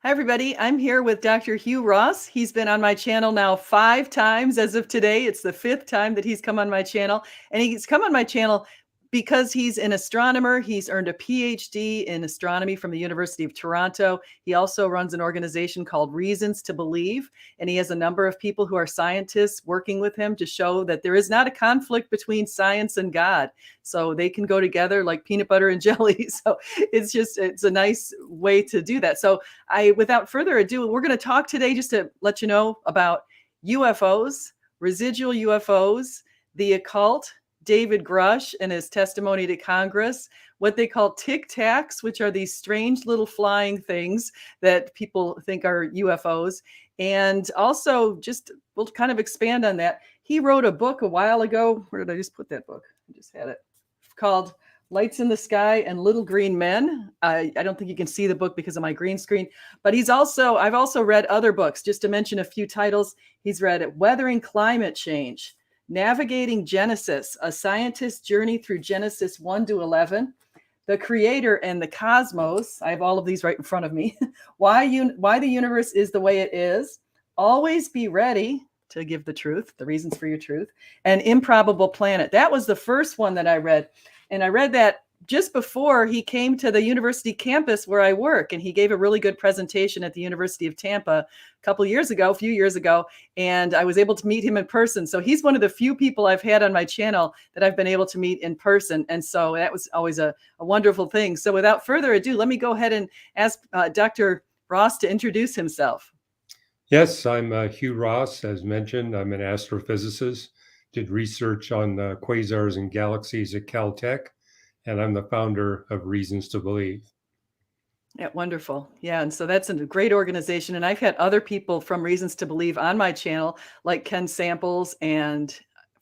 Hi, everybody. I'm here with Dr. Hugh Ross. He's been on my channel now 5 times as of today. It's the 5th time that he's come on my channel. And he's come on my channel because he's an astronomer. He's earned a PhD in astronomy from the University of Toronto. He also runs an organization called Reasons to Believe. And he has a number of people who are scientists working with him to show that there is not a conflict between science and God. So they can go together like peanut butter and jelly. So it's a nice way to do that. So without further ado, we're going to talk today just to let you know about UFOs, residual UFOs, the occult, David Grusch and his testimony to Congress, what they call tic tacs, which are these strange little flying things that people think are UFOs. And also we'll kind of expand on that. He wrote a book a while ago. Where did I just put that book? I just had it, called Lights in the Sky and Little Green Men. I don't think you can see the book because of my green screen, but I've also read other books. Just to mention a few titles, he's read Weathering Climate Change, Navigating Genesis, A Scientist's Journey Through Genesis 1 to 11, The Creator and the Cosmos. I have all of these right in front of me. Why the universe is the way it is, Always Be Ready to Give the Truth, the reasons for your truth, and Improbable Planet. That was the first one that I read. And I read that just before he came to the university campus where I work. And he gave a really good presentation at the University of Tampa a few years ago. And I was able to meet him in person. So he's one of the few people I've had on my channel that I've been able to meet in person. And so that was always a wonderful thing. So without further ado, let me go ahead and ask Dr. Ross to introduce himself. Yes, I'm Hugh Ross. As mentioned, I'm an astrophysicist, did research on quasars and galaxies at Caltech, and I'm the founder of Reasons to Believe. Yeah, wonderful. Yeah, and so that's a great organization. And I've had other people from Reasons to Believe on my channel, like Ken Samples and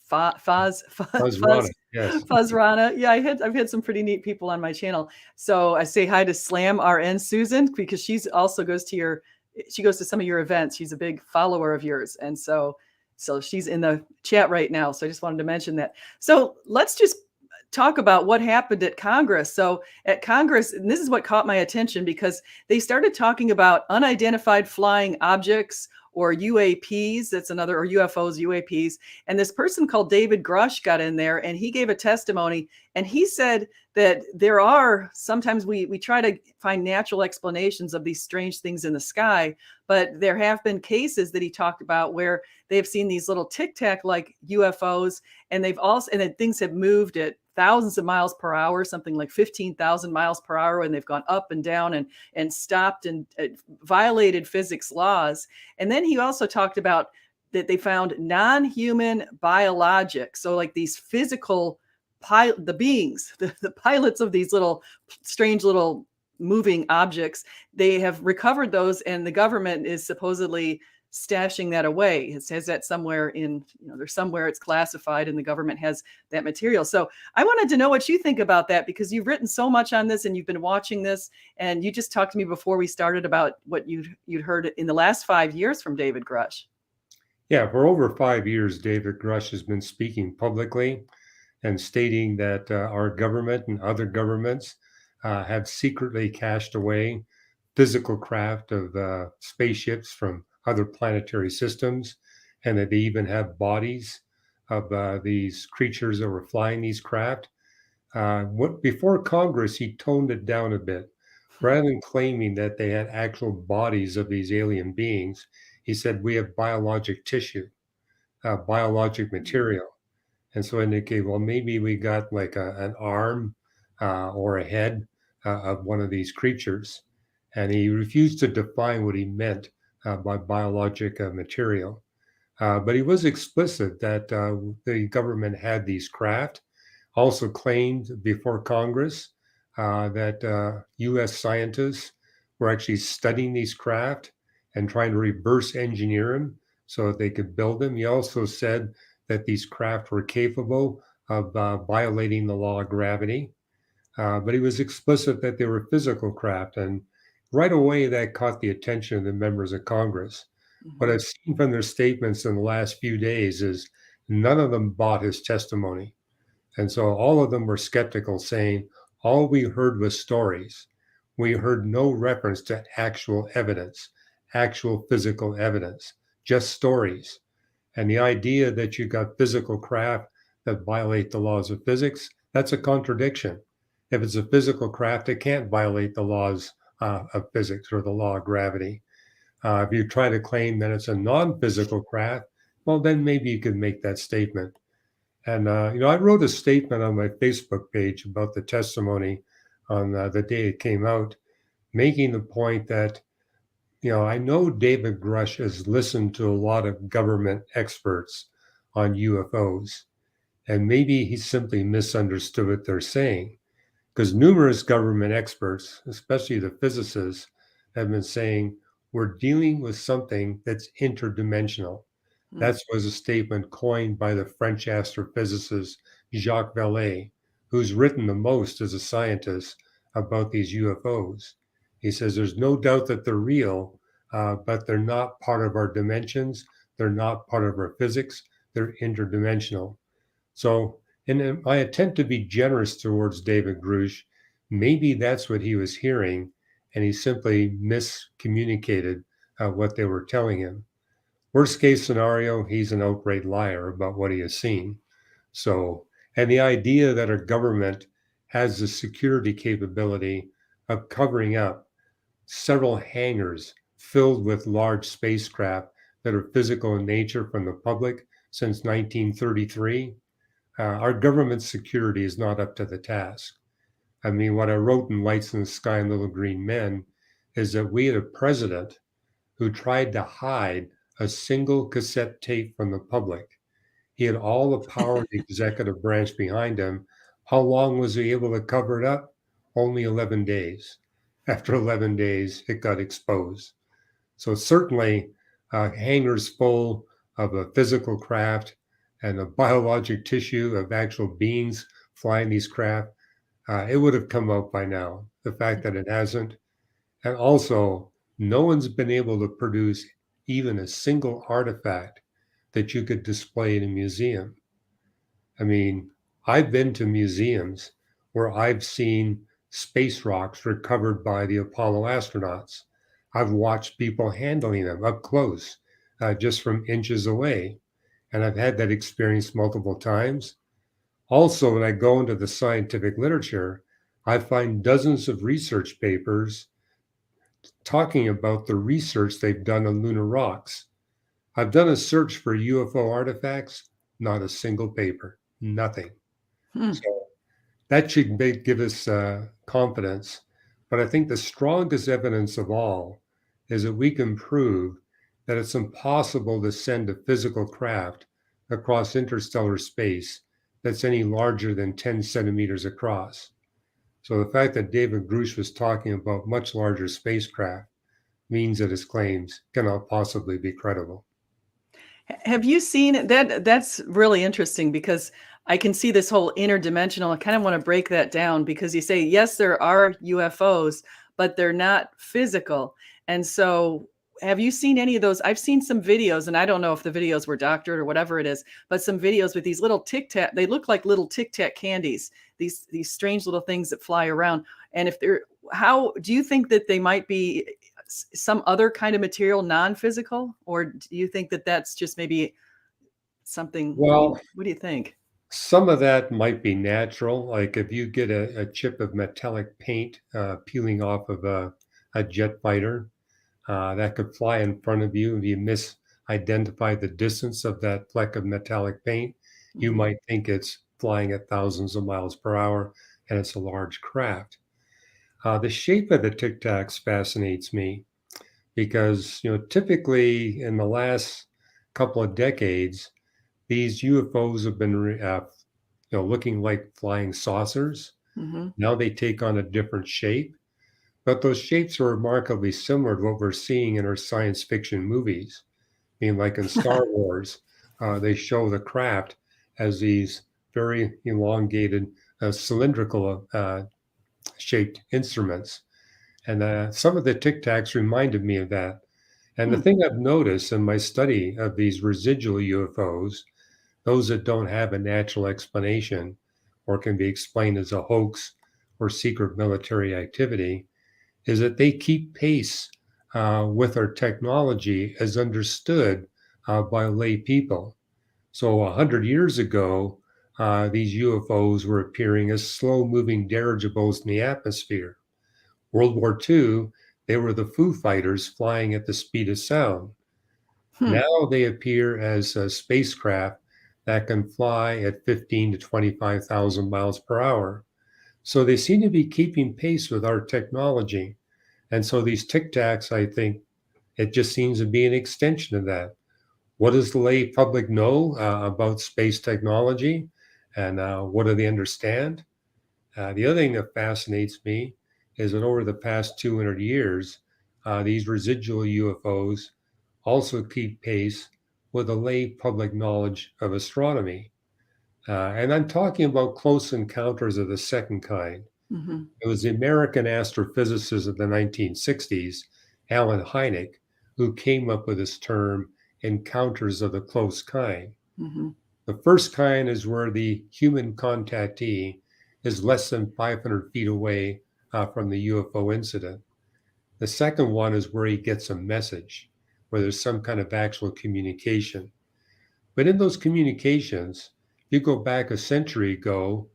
Fuzz Rana, yes. Rana. Yeah, I've had some pretty neat people on my channel. So I say hi to Slam RN Susan, because she goes to some of your events. She's a big follower of yours. And so she's in the chat right now. So I just wanted to mention that. So let's just talk about what happened at Congress. So at Congress, and this is what caught my attention, because they started talking about unidentified flying objects, or UAPs, or UFOs, UAPs. And this person called David Grusch got in there, and he gave a testimony, and he said that sometimes we try to find natural explanations of these strange things in the sky, but there have been cases that he talked about where they've seen these little tic tac like UFOs, and then things have moved at thousands of miles per hour, something like 15,000 miles per hour, and they've gone up and down and stopped and violated physics laws. And then he also talked about that they found non-human biologics, so like these physical the beings, the pilots of these strange little moving objects. They have recovered those, and the government is supposedly stashing that away. It says that somewhere there's somewhere it's classified, and the government has that material. So I wanted to know what you think about that, because you've written so much on this and you've been watching this, and you just talked to me before we started about what you'd heard in the last 5 years from David Grusch. Yeah, for over 5 years, David Grusch has been speaking publicly and stating that our government and other governments have secretly cached away physical craft of spaceships from other planetary systems, and that they even have bodies of these creatures that were flying these craft. Before Congress, he toned it down a bit. Rather than claiming that they had actual bodies of these alien beings, he said, we have biologic tissue, biologic material. And so I indicated, well, maybe we got like an arm or a head of one of these creatures. And he refused to define what he meant by biologic material. But he was explicit that the government had these craft, also claimed before Congress that US scientists were actually studying these craft and trying to reverse engineer them so that they could build them. He also said that these craft were capable of violating the law of gravity. But he was explicit that they were physical craft. And right away, that caught the attention of the members of Congress. Mm-hmm. What I've seen from their statements in the last few days is none of them bought his testimony. And so all of them were skeptical, saying, all we heard was stories. We heard no reference to actual evidence, actual physical evidence, just stories. And the idea that you got physical craft that violate the laws of physics, that's a contradiction. If it's a physical craft, it can't violate the laws of physics or the law of gravity. If you try to claim that it's a non-physical craft, well, then maybe you could make that statement. And I wrote a statement on my Facebook page about the testimony on the day it came out, making the point that I know David Grusch has listened to a lot of government experts on UFOs, and maybe he simply misunderstood what they're saying, because numerous government experts, especially the physicists, have been saying we're dealing with something that's interdimensional. Mm. That was a statement coined by the French astrophysicist Jacques Vallée, who's written the most as a scientist about these UFOs. He says there's no doubt that they're real, but they're not part of our dimensions. They're not part of our physics. They're interdimensional. So, in my attempt to be generous towards David Grusch, maybe that's what he was hearing, and he simply miscommunicated what they were telling him. Worst case scenario, he's an outright liar about what he has seen. So, and the idea that our government has the security capability of covering up several hangars filled with large spacecraft that are physical in nature from the public since 1933, our government security is not up to the task. I mean, what I wrote in Lights in the Sky and Little Green Men is that we had a president who tried to hide a single cassette tape from the public. He had all the power of the executive branch behind him. How long was he able to cover it up? Only 11 days. After 11 days, it got exposed. So certainly, hangars full of a physical craft and a biologic tissue of actual beings flying these craft, it would have come out by now. The fact that it hasn't, and also, no one's been able to produce even a single artifact that you could display in a museum. I mean, I've been to museums where I've seen space rocks recovered by the Apollo astronauts. I've watched people handling them up close, just from inches away. And I've had that experience multiple times. Also, when I go into the scientific literature, I find dozens of research papers talking about the research they've done on lunar rocks. I've done a search for UFO artifacts, not a single paper, nothing. Hmm. So that should give us confidence. But I think the strongest evidence of all is that we can prove that it's impossible to send a physical craft across interstellar space that's any larger than 10 centimeters across. So the fact that David Grusch was talking about much larger spacecraft means that his claims cannot possibly be credible. Have you seen that? That's really interesting because I can see this whole interdimensional. I kind of want to break that down because you say, yes, there are UFOs, but they're not physical. And so, have you seen any of those? I've seen some videos, and I don't know if the videos were doctored or whatever it is, but some videos with these little tic tac. They look like little tic tac candies. These strange little things that fly around. And if they're, how do you think that they might be some other kind of material, non-physical, or do you think that that's just maybe something? Well, What do you think? some of that might be natural. Like if you get a chip of metallic paint peeling off of a jet fighter, that could fly in front of you. If you misidentify the distance of that fleck of metallic paint, you Mhm. might think it's flying at thousands of miles per hour and it's a large craft. The shape of the Tic Tacs fascinates me because, typically in the last couple of decades, these UFOs have been, looking like flying saucers. Mhm. Now they take on a different shape, but those shapes are remarkably similar to what we're seeing in our science fiction movies. I mean, like in Star Wars, they show the craft as these very elongated, cylindrical shaped instruments. And some of the Tic Tacs reminded me of that. And the Hmm. thing I've noticed in my study of these residual UFOs, those that don't have a natural explanation or can be explained as a hoax or secret military activity, is that they keep pace with our technology as understood by lay people. So 100 years ago, these UFOs were appearing as slow-moving dirigibles in the atmosphere. World War II, they were the Foo Fighters flying at the speed of sound. Hmm. Now they appear as a spacecraft that can fly at 15 to 25,000 miles per hour. So they seem to be keeping pace with our technology. And so these tic tacs, I think, it just seems to be an extension of that. What does the lay public know about space technology, and what do they understand? The other thing that fascinates me is that over the past 200 years, these residual UFOs also keep pace with the lay public knowledge of astronomy. And I'm talking about close encounters of the second kind. Hmm. It was the American astrophysicist of the 1960s, Alan Hynek, who came up with this term, encounters of the close kind. Hmm. The first kind is where the human contactee is less than 500 feet away from the UFO incident. The second one is where he gets a message, where there's some kind of actual communication. But in those communications, if you go back a century ago,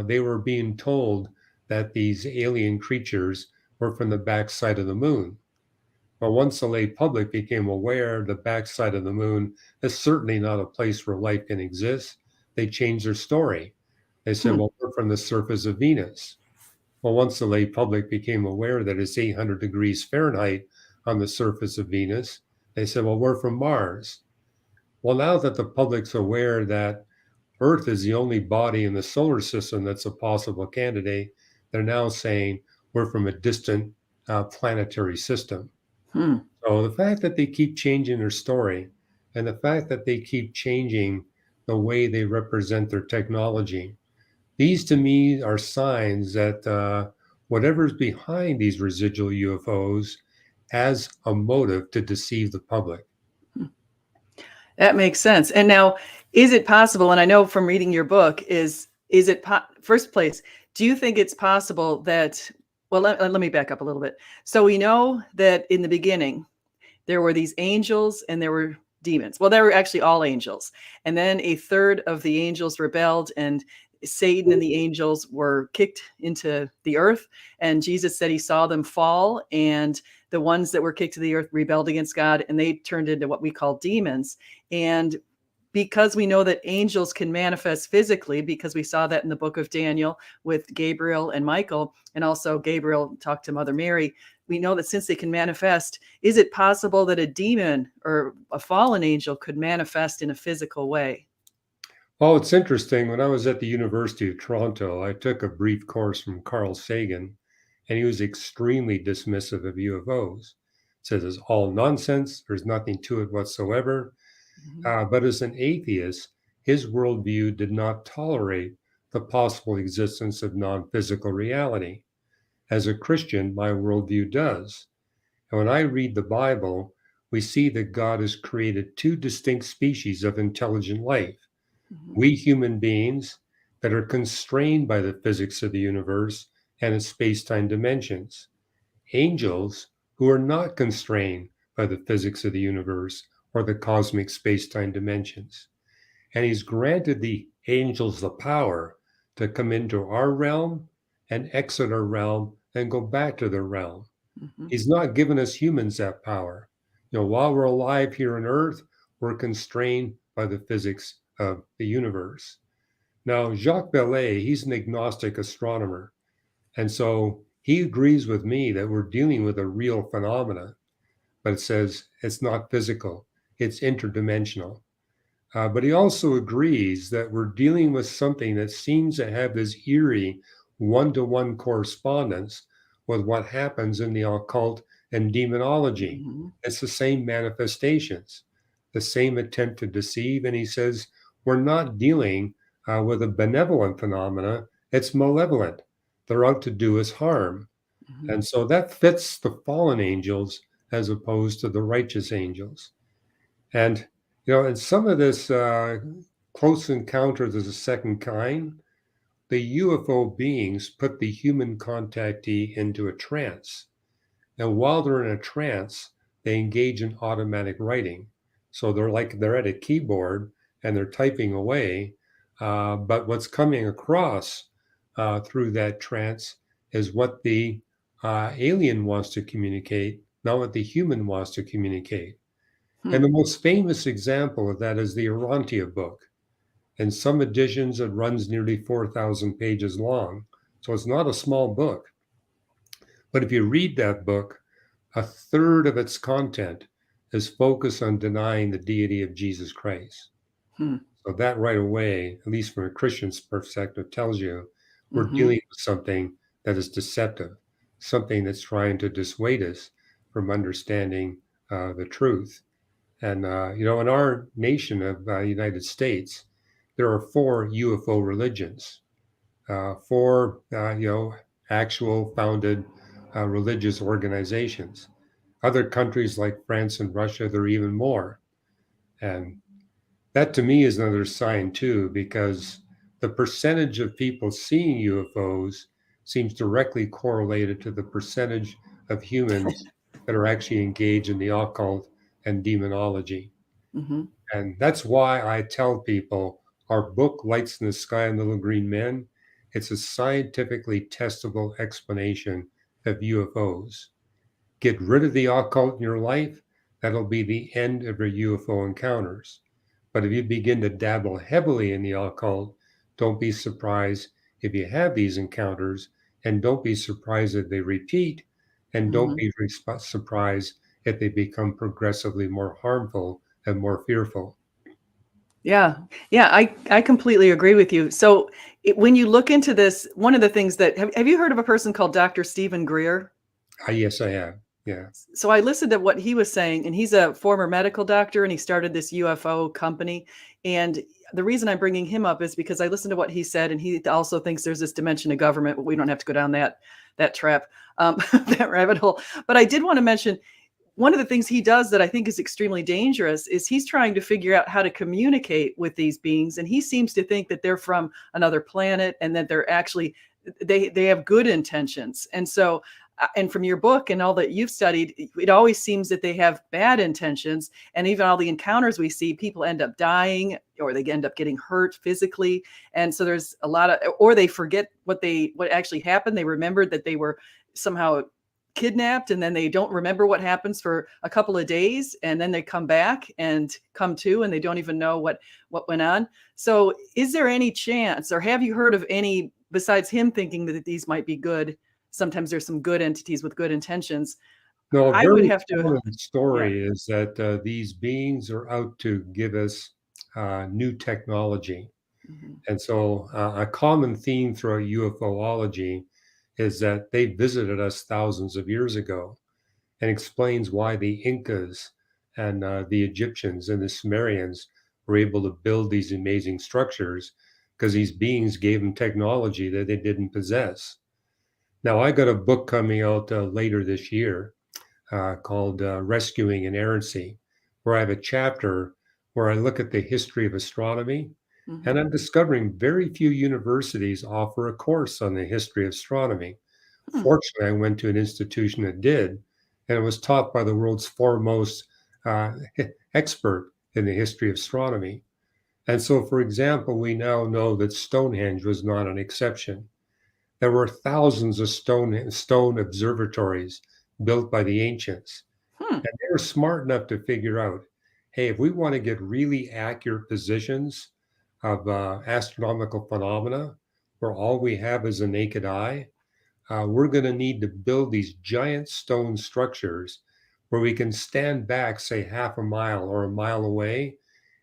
they were being told that these alien creatures were from the backside of the moon. But once the lay public became aware the backside of the moon is certainly not a place where life can exist, they changed their story. They said, Hmm. well, we're from the surface of Venus. Well, once the lay public became aware that it's 800 degrees Fahrenheit on the surface of Venus, they said, well, we're from Mars. Well, now that the public's aware that Earth is the only body in the solar system that's a possible candidate, they're now saying we're from a distant planetary system. Hmm. So the fact that they keep changing their story and the fact that they keep changing the way they represent their technology, these to me are signs that whatever's behind these residual UFOs has a motive to deceive the public. That makes sense. And now, is it possible? And I know from reading your book, is it first place? Do you think it's possible that? Well, let me back up a little bit. So we know that in the beginning there were these angels and there were demons. Well, they were actually all angels, and then a third of the angels rebelled, and Satan and the angels were kicked into the earth. And Jesus said he saw them fall, and the ones that were kicked to the earth rebelled against God, and they turned into what we call demons. And because we know that angels can manifest physically, because we saw that in the book of Daniel with Gabriel and Michael, and also Gabriel talked to Mother Mary, we know that since they can manifest, is it possible that a demon or a fallen angel could manifest in a physical way? Well, it's interesting. When I was at the University of Toronto, I took a brief course from Carl Sagan, and he was extremely dismissive of UFOs. Says it's all nonsense. There's nothing to it whatsoever. Mhm. But as an atheist, his worldview did not tolerate the possible existence of non-physical reality. As a Christian, my worldview does. And when I read the Bible, we see that God has created two distinct species of intelligent life. Mhm. We human beings that are constrained by the physics of the universe and its space-time dimensions. Angels who are not constrained by the physics of the universe or the cosmic space-time dimensions. And he's granted the angels the power to come into our realm and exit our realm and go back to their realm. Mhm. He's not given us humans that power. While we're alive here on Earth, we're constrained by the physics of the universe. Now, Jacques Vallée, he's an agnostic astronomer. And so he agrees with me that we're dealing with a real phenomena, but it says it's not physical, it's interdimensional. But he also agrees that we're dealing with something that seems to have this eerie one-to-one correspondence with what happens in the occult and demonology. Mhm. It's the same manifestations, the same attempt to deceive. And he says we're not dealing with a benevolent phenomena, it's malevolent. They're out to do us harm. Mhm. And so that fits the fallen angels as opposed to the righteous angels. And and some of this close encounters of the second kind, the UFO beings put the human contactee into a trance. And while they're in a trance, they engage in automatic writing. So they're at a keyboard and they're typing away. But what's coming across through that trance is what the alien wants to communicate, not what the human wants to communicate. And Hmm. the most famous example of that is the Urantia book. In some editions, it runs nearly 4,000 pages long. So it's not a small book. But if you read that book, a third of its content is focused on denying the deity of Jesus Christ. Hmm. So that right away, at least from a Christian's perspective, tells you we're Hmm. dealing with something that is deceptive, something that's trying to dissuade us from understanding the truth. And in our nation of United States, there are 4 UFO religions, 4 actual founded religious organizations. Other countries like France and Russia, there are even more. And that to me is another sign too, because the percentage of people seeing UFOs seems directly correlated to the percentage of humans that are actually engaged in the occult and demonology. Hmm. And that's why I tell people our book, Lights in the Sky and Little Green Men, it's a scientifically testable explanation of UFOs. Get rid of the occult in your life, that'll be the end of your UFO encounters. But if you begin to dabble heavily in the occult, don't be surprised if you have these encounters, and don't be surprised if they repeat, and don't Hmm. be surprised if they become progressively more harmful and more fearful. Yeah. Yeah. I completely agree with you. So when you look into this, one of the things that have you heard of a person called Dr. Stephen Greer? Yes, I have. Yeah. So I listened to what he was saying, and he's a former medical doctor, and he started this UFO company. And the reason I'm bringing him up is because I listened to what he said, and he also thinks there's this dimension of government, but we don't have to go down that trap, that rabbit hole. But I did want to mention one of the things he does that I think is extremely dangerous is he's trying to figure out how to communicate with these beings, and he seems to think that they're from another planet and that they're actually they have good intentions. And so and from your book and all that you've studied, it always seems that they have bad intentions. And even all the encounters we see, people end up dying or they end up getting hurt physically. And so there's a lot of, or they forget what actually happened. They remembered that they were somehow kidnapped, and then they don't remember what happens for a couple of days, and then they come back and come to, and they don't even know what went on. So is there any chance, or have you heard of any, besides him thinking that these might be good, sometimes there's some good entities with good intentions? No, a I would very have to, common yeah. story is that these beings are out to give us new technology. Mhm. And so, a common theme throughout UFOlogy is that they visited us thousands of years ago, and explains why the Incas and the Egyptians and the Sumerians were able to build these amazing structures because these beings gave them technology that they didn't possess. Now, I got a book coming out later this year called Rescuing Inerrancy, where I have a chapter where I look at the history of astronomy. And Mhm. I'm discovering very few universities offer a course on the history of astronomy. Hmm. Fortunately, I went to an institution that did, and it was taught by the world's foremost uh, expert in the history of astronomy. And so, for example, we now know that Stonehenge was not an exception. There were thousands of stone observatories built by the ancients. Hmm. And they were smart enough to figure out, hey, if we want to get really accurate positions of astronomical phenomena where all we have is a naked eye, we're going to need to build these giant stone structures where we can stand back, say, half a mile or a mile away,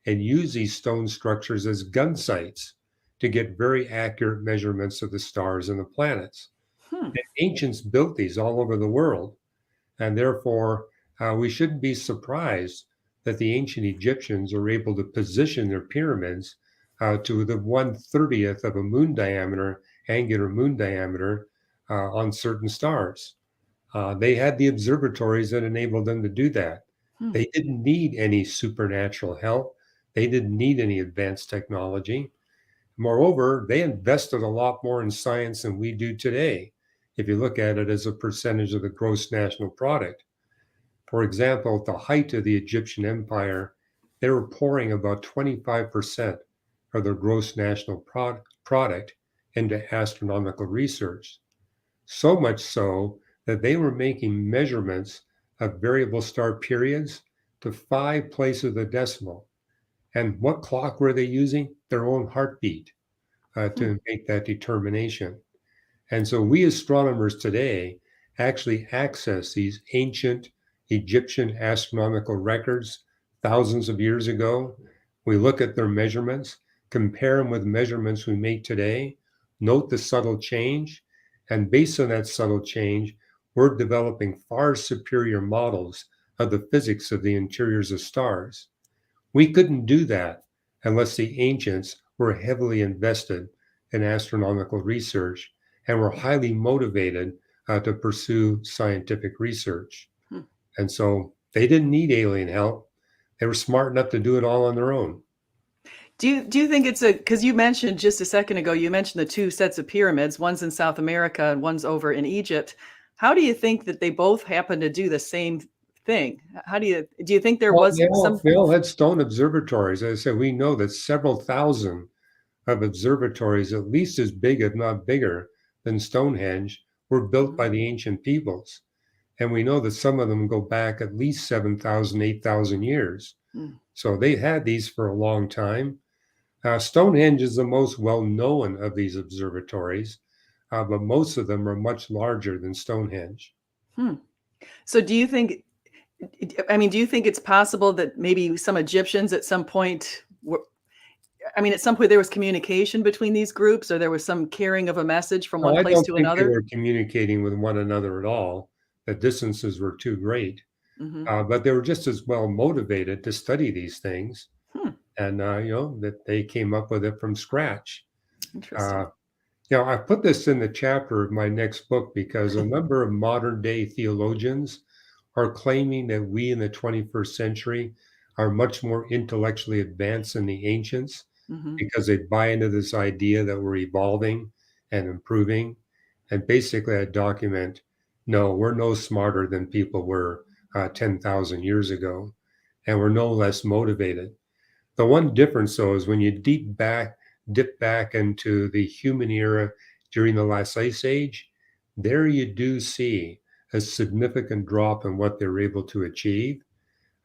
and use these stone structures as gun sights to get very accurate measurements of the stars and the planets. Hmm. And ancients built these all over the world. And therefore, we shouldn't be surprised that the ancient Egyptians were able to position their pyramids to the 1/30th of a moon diameter, angular moon diameter, on certain stars. They had the observatories that enabled them to do that. Hmm. They didn't need any supernatural help. They didn't need any advanced technology. Moreover, they invested a lot more in science than we do today, if you look at it as a percentage of the gross national product. For example, at the height of the Egyptian Empire, they were pouring about 25% of their gross national product into astronomical research. So much so that they were making measurements of variable star periods to 5 places of the decimal. And what clock were they using? Their own heartbeat Hmm. to make that determination. And so we astronomers today actually access these ancient Egyptian astronomical records thousands of years ago. We look at their measurements, compare them with measurements we make today, note the subtle change, and based on that subtle change, we're developing far superior models of the physics of the interiors of stars. We couldn't do that unless the ancients were heavily invested in astronomical research and were highly motivated to pursue scientific research. Hmm. And so they didn't need alien help. They were smart enough to do it all on their own. Do you think it's because you mentioned just a second ago, you mentioned the two sets of pyramids, one's in South America and one's over in Egypt. How do you think that they both happen to do the same thing? How do you think there Well, was some they all had stone observatories. As I said, we know that several thousand of observatories, at least as big, if not bigger, than Stonehenge, were built Mhm. by the ancient peoples. And we know that some of them go back at least 7,000, 8,000 years. Mm. So they had these for a long time. Stonehenge is the most well known of these observatories, but most of them are much larger than Stonehenge. Hmm. So do you think do you think it's possible that maybe some Egyptians at some point were at some point there was communication between these groups or there was some carrying of a message from No, one I place don't to think they another? were communicating with one another at all. The distances were too great, Mhm. but they were just as well motivated to study these things, Hmm. and that they came up with it from scratch. Interesting. Uh, I put this in the chapter of my next book because a number of modern day theologians are claiming that we in the 21st century are much more intellectually advanced than the ancients Mhm. because they buy into this idea that we're evolving and improving. And basically, I document no, we're no smarter than people were 10,000 years ago, and we're no less motivated. The one difference, though, is when you dip back into the human era during the last ice age, there you do see a significant drop in what they were able to achieve.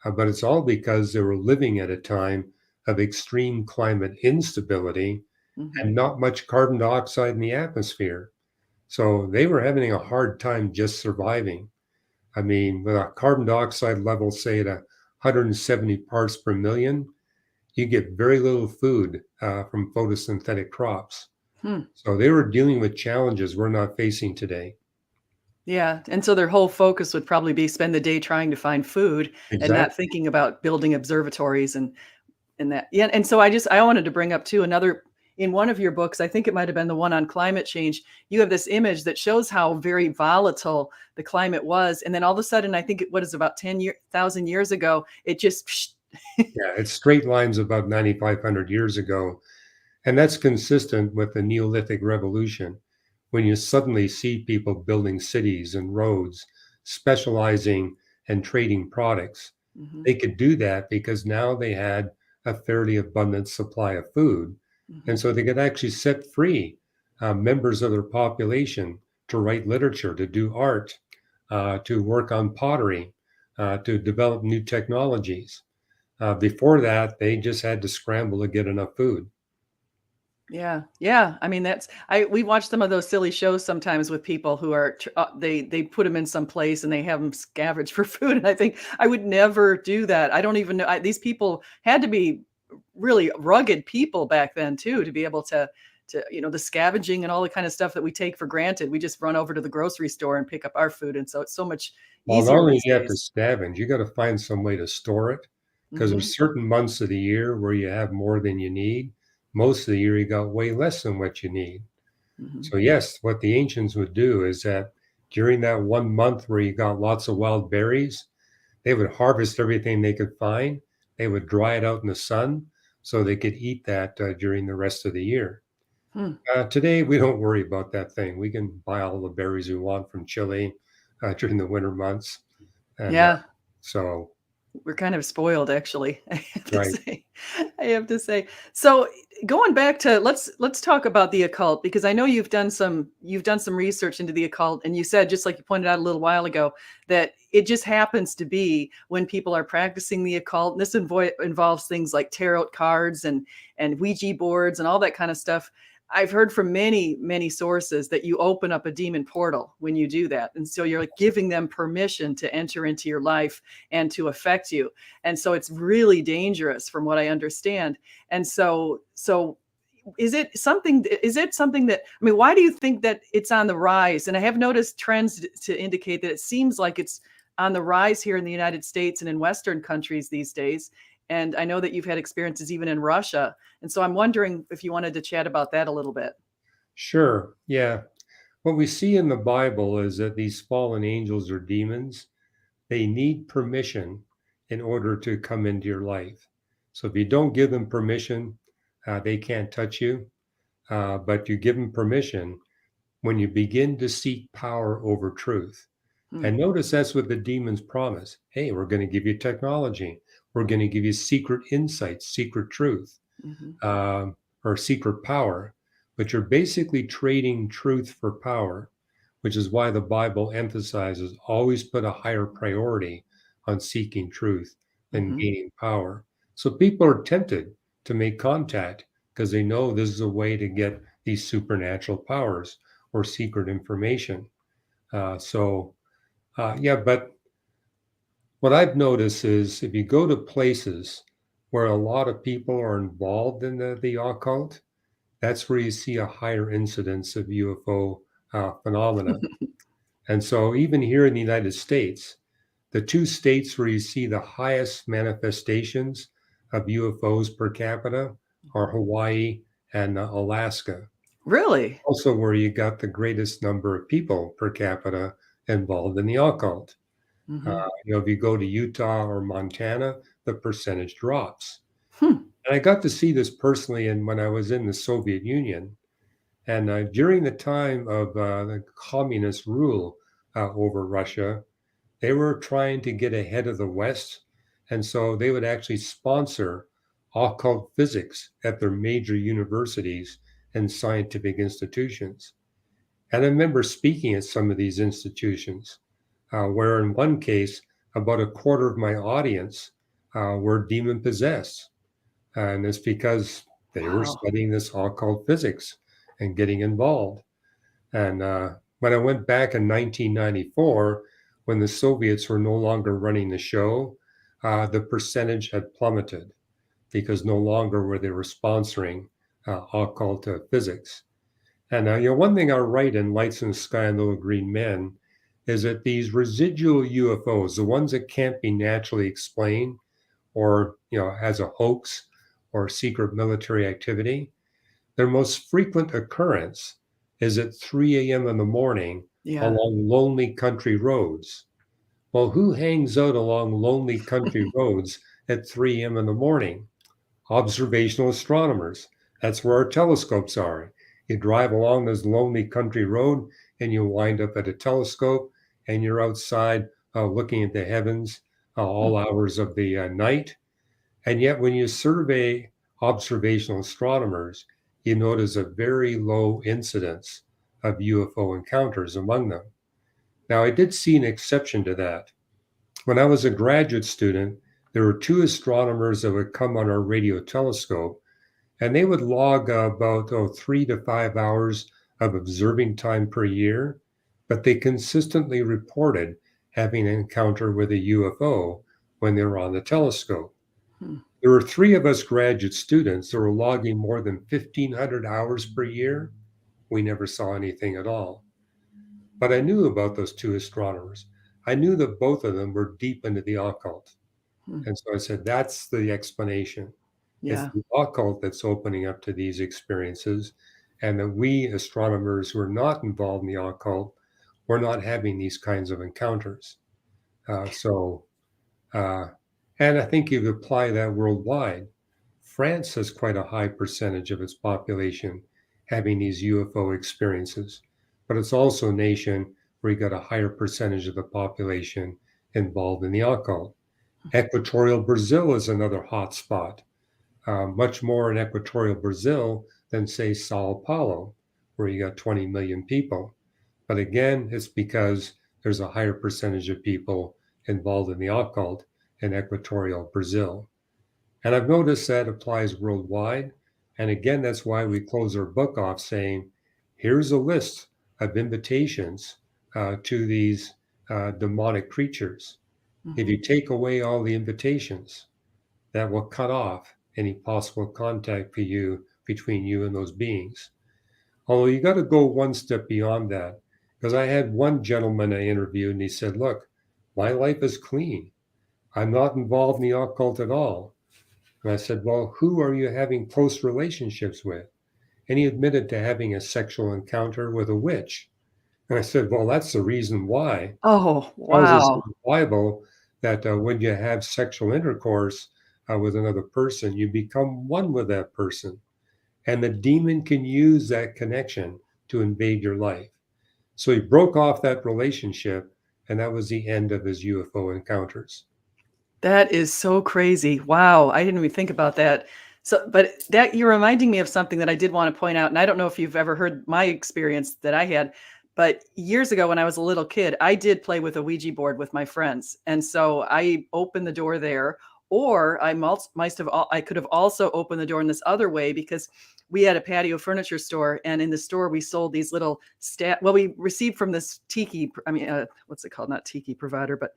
But it's all because they were living at a time of extreme climate instability Mhm. and not much carbon dioxide in the atmosphere. So they were having a hard time just surviving. I mean, with a carbon dioxide level, say at 170 parts per million, you get very little food from photosynthetic crops. Hmm. So they were dealing with challenges we're not facing today. Yeah, and so their whole focus would probably be spend the day trying to find food and not Exactly. thinking about building observatories and that. Yeah, and so I wanted to bring up too another in one of your books, I think it might have been the one on climate change. You have this image that shows how very volatile the climate was, and then all of a sudden, I think what is about 10,000 years ago, it just Yeah, it's straight lines about 9,500 years ago. And that's consistent with the Neolithic revolution when you suddenly see people building cities and roads, specializing and trading products. Mhm, They could do that because now they had a fairly abundant supply of food. And mhm. so they could actually set free members of their population to write literature, to do art, to work on pottery, to develop new technologies. Before that, they just had to scramble to get enough food. Yeah, yeah. That's we watch some of those silly shows sometimes with people who are they put them in some place and they have them scavenge for food, and I think I would never do that. I don't even know these people had to be really rugged people back then too to be able to the scavenging and all the kind of stuff that we take for granted. We just run over to the grocery store and pick up our food, and so it's so much Well, not easier only these do you have to days. scavenge, you got to find some way to store it because Mhm, there's certain months of the year where you have more than you need. Most of the year, you got way less than what you need. mhm. So, yes, what the ancients would do is that during that 1 month where you got lots of wild berries, they would harvest everything they could find. They would dry it out in the sun so they could eat that during the rest of the year. Hmm. Today, we don't worry about that thing. We can buy all the berries we want from Chile during the winter months. And Yeah. so, We're kind of spoiled, actually, I have to right. say. I have to say. So, going back to let's talk about the occult, because I know you've done some research into the occult, and you said, just like you pointed out a little while ago, that it just happens to be when people are practicing the occult. And this involves things like tarot cards and Ouija boards and all that kind of stuff. I've heard from many, many sources that you open up a demon portal when you do that. And so you're like giving them permission to enter into your life and to affect you. And so it's really dangerous from what I understand. And so is it something that, I mean, why do you think that it's on the rise? And I have noticed trends to indicate that it seems like it's on the rise here in the United States and in Western countries these days. And I know that you've had experiences even in Russia. And so I'm wondering if you wanted to chat about that a little bit. Sure. Yeah. What we see in the Bible is that these fallen angels or demons, they need permission in order to come into your life. So if you don't give them permission, they can't touch you. But you give them permission when you begin to seek power over truth. Hmm. And notice that's what the demons promise. Hey, we're going to give you technology. We're going to give you secret insights, secret truth, Hmm. um, or secret power. But you're basically trading truth for power, which is why the Bible emphasizes always put a higher priority on seeking truth than Hmm. gaining power. So people are tempted to make contact because they know this is a way to get these supernatural powers or secret information. Yeah, but what I've noticed is if you go to places where a lot of people are involved in the occult, that's where you see a higher incidence of UFO phenomena. And so, even here in the United States, the two states where you see the highest manifestations of UFOs per capita are Hawaii and Alaska. Really? Also, where you got the greatest number of people per capita involved in the occult. Hmm. If you go to Utah or Montana, the percentage drops. Hmm. And I got to see this personally when I was in the Soviet Union. And during the time of the communist rule over Russia, they were trying to get ahead of the West. And so they would actually sponsor occult physics at their major universities and scientific institutions. And I remember speaking at some of these institutions, where in one case, about a quarter of my audience were demon possessed. And it's because they were Wow. studying this occult physics and getting involved. And when I went back in 1994, when the Soviets were no longer running the show, the percentage had plummeted because no longer were they sponsoring occult physics. And one thing I write in Lights in the Sky and Little Green Men is that these residual UFOs, the ones that can't be naturally explained, or as a hoax or secret military activity, their most frequent occurrence is at 3 a.m. in the morning Yeah. along lonely country roads. Well, who hangs out along lonely country roads at 3 a.m. in the morning? Observational astronomers. That's where our telescopes are. You drive along this lonely country road and you wind up at a telescope and you're outside looking at the heavens Hmm. all hours of the night. And yet, when you survey observational astronomers, you notice a very low incidence of UFO encounters among them. Now, I did see an exception to that. When I was a graduate student, there were two astronomers that would come on our radio telescope, and they would log about 3 to 5 hours of observing time per year, but they consistently reported having an encounter with a UFO when they were on the telescope. Hmm. There were three of us graduate students that were logging more than 1,500 hours per year. We never saw anything at all. But I knew about those two astronomers. I knew that both of them were deep into the occult. Hmm. And so I said, that's the explanation. It's Yeah. the occult that's opening up to these experiences, and that we astronomers who are not involved in the occult, we're not having these kinds of encounters. Uh, so, uh, and I think you apply that worldwide. France has quite a high percentage of its population having these UFO experiences. But it's also a nation where you got a higher percentage of the population involved in the occult. Equatorial Brazil is another hot spot, much more in equatorial Brazil than, say, Sao Paulo, where you got 20 million people. But again, it's because there's a higher percentage of people involved in the occult in equatorial Brazil. And I've noticed that applies worldwide. And again, that's why we close our book off saying, here's a list of invitations to these demonic creatures. If Mhm. you take away all the invitations, that will cut off any possible contact for you between you and those beings. Although you got to go one step beyond that, because I had one gentleman I interviewed and he said, look, my life is clean. I'm not involved in the occult at all. And I said, well, who are you having close relationships with? And he admitted to having a sexual encounter with a witch. And I said, well, that's the reason why. Oh, It tells us in wow. the Bible that when you have sexual intercourse with another person, you become one with that person. And the demon can use that connection to invade your life. So he broke off that relationship, and that was the end of his UFO encounters. That is so crazy. Wow, I didn't even think about that. So, but that you're reminding me of something that I did want to point out, and I don't know if you've ever heard my experience that I had, but years ago when I was a little kid, I did play with a Ouija board with my friends, and so I opened the door there, or I could have also opened the door in this other way because we had a patio furniture store, and in the store we sold these little Well, we received from this what's it called? Not tiki provider, but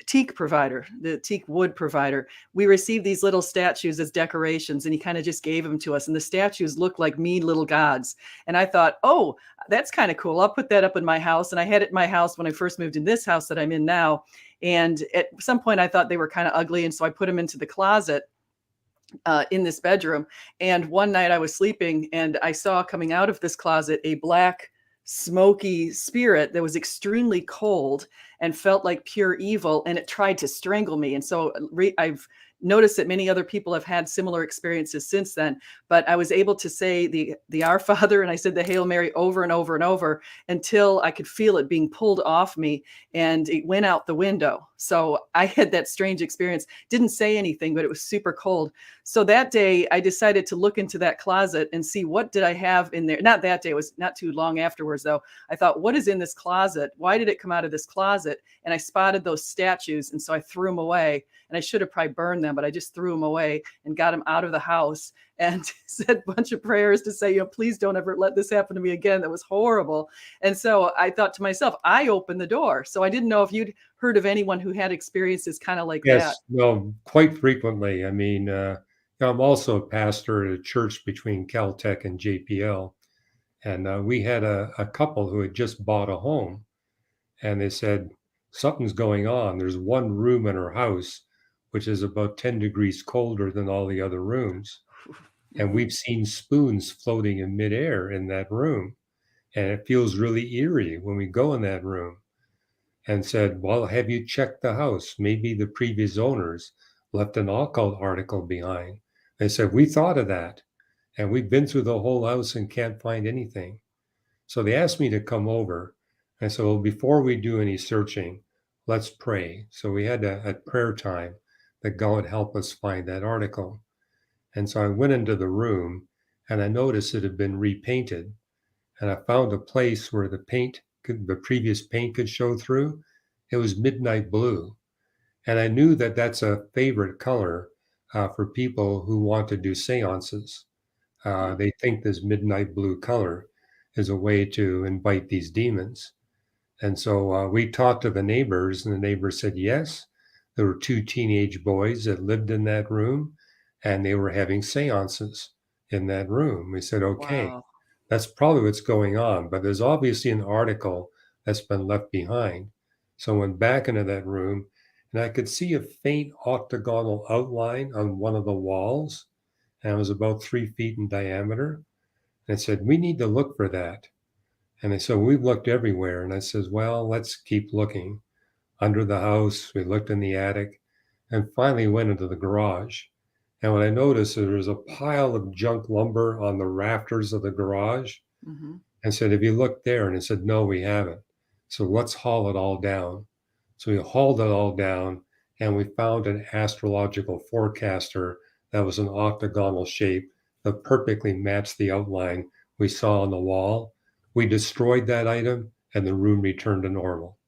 teak provider, the teak wood provider, we received these little statues as decorations, and he kind of just gave them to us. And the statues looked like mean little gods. And I thought, oh, that's kind of cool. I'll put that up in my house. And I had it in my house when I first moved in this house that I'm in now. And at some point, I thought they were kind of ugly. And so I put them into the closet in this bedroom. And one night I was sleeping and I saw coming out of this closet a black, smoky spirit that was extremely cold and felt like pure evil. And it tried to strangle me. And so I've noticed that many other people have had similar experiences since then. But I was able to say the Our Father and I said the Hail Mary over and over and over until I could feel it being pulled off me and it went out the window. So I had that strange experience. Didn't say anything, but it was super cold. So that day I decided to look into that closet and see what did I have in there. Not that day, it was not too long afterwards though. I thought, what is in this closet? Why did it come out of this closet? And I spotted those statues. And so I threw them away, and I should have probably burned them, but I just threw them away and got them out of the house and said a bunch of prayers to say, please don't ever let this happen to me again. That was horrible. And so I thought to myself, I opened the door. So I didn't know if you'd heard of anyone who had experiences kind of like that. Yes, well, quite frequently. I mean, I'm also a pastor at a church between Caltech and JPL. And we had a couple who had just bought a home. And they said, something's going on. There's one room in our house which is about 10 degrees colder than all the other rooms. And Mhm. we've seen spoons floating in midair in that room. And it feels really eerie when we go in that room. And said, well, have you checked the house? Maybe the previous owners left an occult article behind. They said, we thought of that. And we've been through the whole house and can't find anything. So they asked me to come over. And so, well, before we do any searching, let's pray. So we had a prayer time that God would help us find that article. And so I went into the room and I noticed it had been repainted. And I found a place where the previous paint could show through. It was midnight blue. And I knew that that's a favorite color for people who want to do seances. They think this midnight blue color is a way to invite these demons. And so we talked to the neighbors, and the neighbors said yes. There were two teenage boys that lived in that room, and they were having seances in that room. We said, okay, Wow. that's probably what's going on, but there's obviously an article that's been left behind. So I went back into that room, and I could see a faint octagonal outline on one of the walls, and it was about 3 feet in diameter. And I said, we need to look for that. And they said, we've looked everywhere. And I says, well, let's keep looking. Under the house, we looked in the attic, and finally went into the garage. And what I noticed is there was a pile of junk lumber on the rafters of the garage, Mhm. and said, "Have you looked there?" And I said, "No, we haven't." So let's haul it all down. So we hauled it all down, and we found an astrological forecaster that was an octagonal shape that perfectly matched the outline we saw on the wall. We destroyed that item, and the room returned to normal.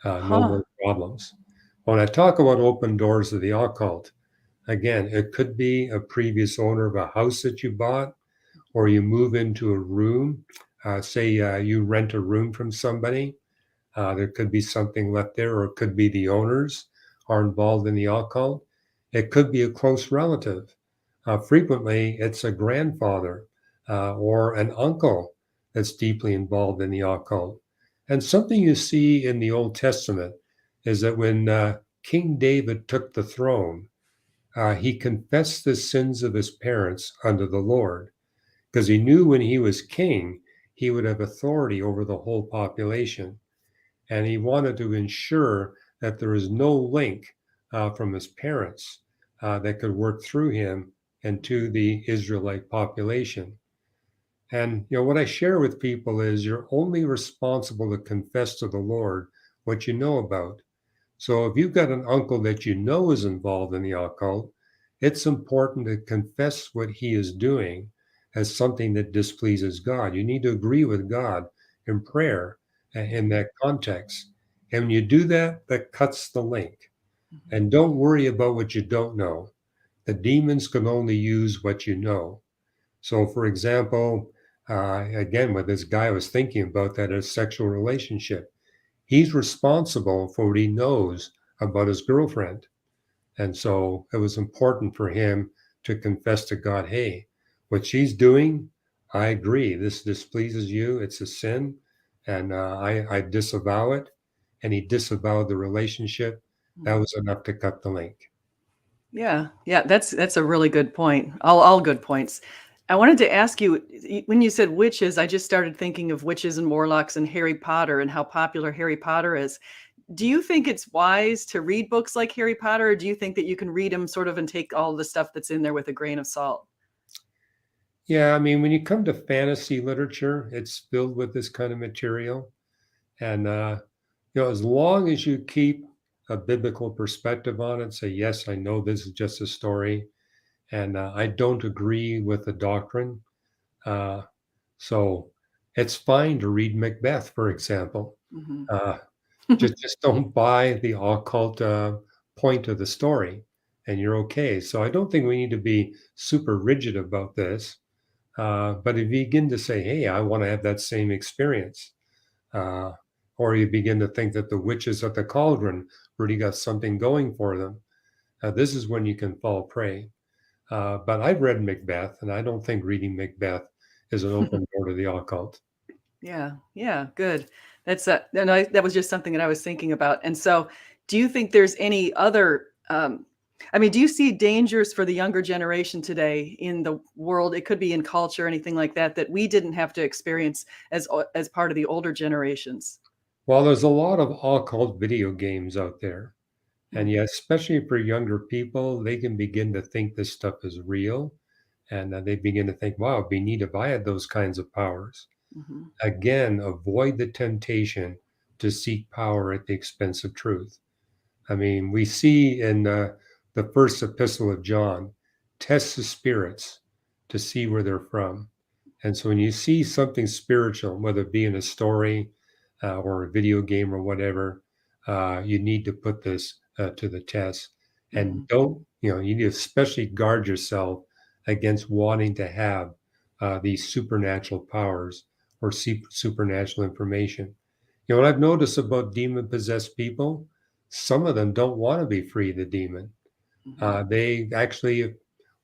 No Huh. more problems. When I talk about open doors of the occult, again, it could be a previous owner of a house that you bought, or you move into a room. Say you rent a room from somebody. There could be something left there, or it could be the owners are involved in the occult. It could be a close relative. Frequently, it's a grandfather or an uncle that's deeply involved in the occult. And something you see in the Old Testament is that when King David took the throne, he confessed the sins of his parents unto the Lord because he knew when he was king, he would have authority over the whole population. And he wanted to ensure that there is no link from his parents that could work through him and to the Israelite population. And what I share with people is you're only responsible to confess to the Lord what you know about. So if you've got an uncle that you know is involved in the occult, it's important to confess what he is doing as something that displeases God. You need to agree with God in prayer in Mhm. that context. And when you do that, that cuts the link. Mhm. And don't worry about what you don't know. The demons can only use what you know. So, for example, again, with this guy I was thinking about that a sexual relationship, he's responsible for what he knows about his girlfriend. And so it was important for him to confess to God, hey, what she's doing, I agree. This displeases you. It's a sin. And I disavow it. And he disavowed the relationship. That Mhm. was enough to cut the link. Yeah, yeah, that's a really good point. All good points. I wanted to ask you, when you said witches, I just started thinking of witches and warlocks and Harry Potter and how popular Harry Potter is. Do you think it's wise to read books like Harry Potter, or do you think that you can read them sort of and take all the stuff that's in there with a grain of salt? Yeah, I mean, when you come to fantasy literature, it's filled with this kind of material. And, as long as you keep a biblical perspective on it, say, yes, I know this is just a story, and I don't agree with the doctrine. Uh, so it's fine to read Macbeth, for example. Mhm. Uh, just don't buy the occult point of the story, and you're okay. So I don't think we need to be super rigid about this. But if you begin to say, hey, I want to have that same experience, uh, or you begin to think that the witches at the cauldron really got something going for them, this is when you can fall prey. But I've read Macbeth, and I don't think reading Macbeth is an open door to the occult. Yeah, yeah, good. That's and that was just something that I was thinking about. And so, do you think there's any other? I mean, do you see dangers for the younger generation today in the world? It could be in culture, anything like that, that we didn't have to experience as part of the older generations. Well, there's a lot of occult video games out there. And Mm-hmm. yeah, especially for younger people, they can begin to think this stuff is real. And they begin to think, wow, it'd be neat if I had those kinds of powers. Mm-hmm. Again, avoid the temptation to seek power at the expense of truth. I mean, we see in the first epistle of John, test the spirits to see where they're from. And so when you see something spiritual, whether it be in a story or a video game or whatever, you need to put this to the test. And Mm-hmm. don't, you need to especially guard yourself against wanting to have these supernatural powers or supernatural information. What I've noticed about demon possessed people, some of them don't want to be free of the demon. Mm-hmm. They actually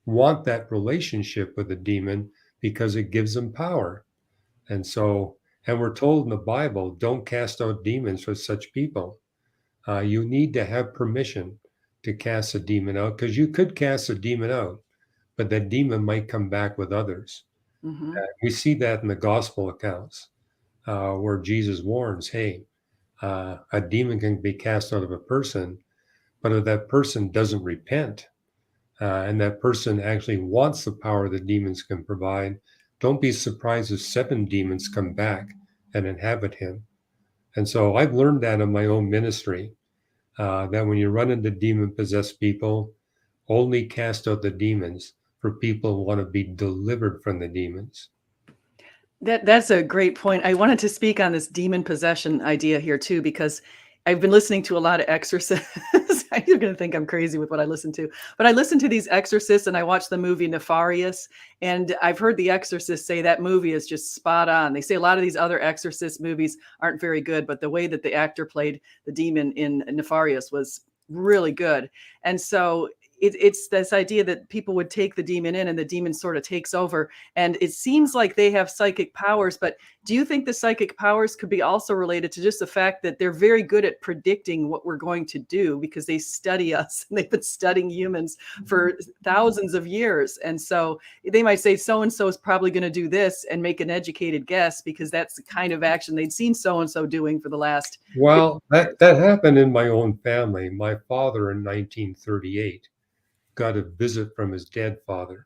want that relationship with the demon because it gives them power. And so, and we're told in the Bible, don't cast out demons for such people. You need to have permission to cast a demon out because you could cast a demon out, but that demon might come back with others. Mm-hmm. We see that in the gospel accounts where Jesus warns, hey, a demon can be cast out of a person, but if that person doesn't repent, and that person actually wants the power that demons can provide, don't be surprised if 7 demons come back and inhabit him. And so I've learned that in my own ministry, that when you run into demon-possessed people, only cast out the demons for people who want to be delivered from the demons. That's a great point. I wanted to speak on this demon possession idea here too, because I've been listening to a lot of exorcists. You're going to think I'm crazy with what I listen to, but I listen to these exorcists and I watch the movie Nefarious, and I've heard the exorcist say that movie is just spot on. They say a lot of these other exorcist movies aren't very good, but the way that the actor played the demon in Nefarious was really good. And so it's this idea that people would take the demon in and the demon sort of takes over. And it seems like they have psychic powers, but do you think the psychic powers could be also related to just the fact that they're very good at predicting what we're going to do because they study us and they've been studying humans for thousands of years? And so they might say so-and-so is probably going to do this and make an educated guess because that's the kind of action they'd seen so-and-so doing for the last. Well, that happened in my own family. My father in 1938 got a visit from his dead father,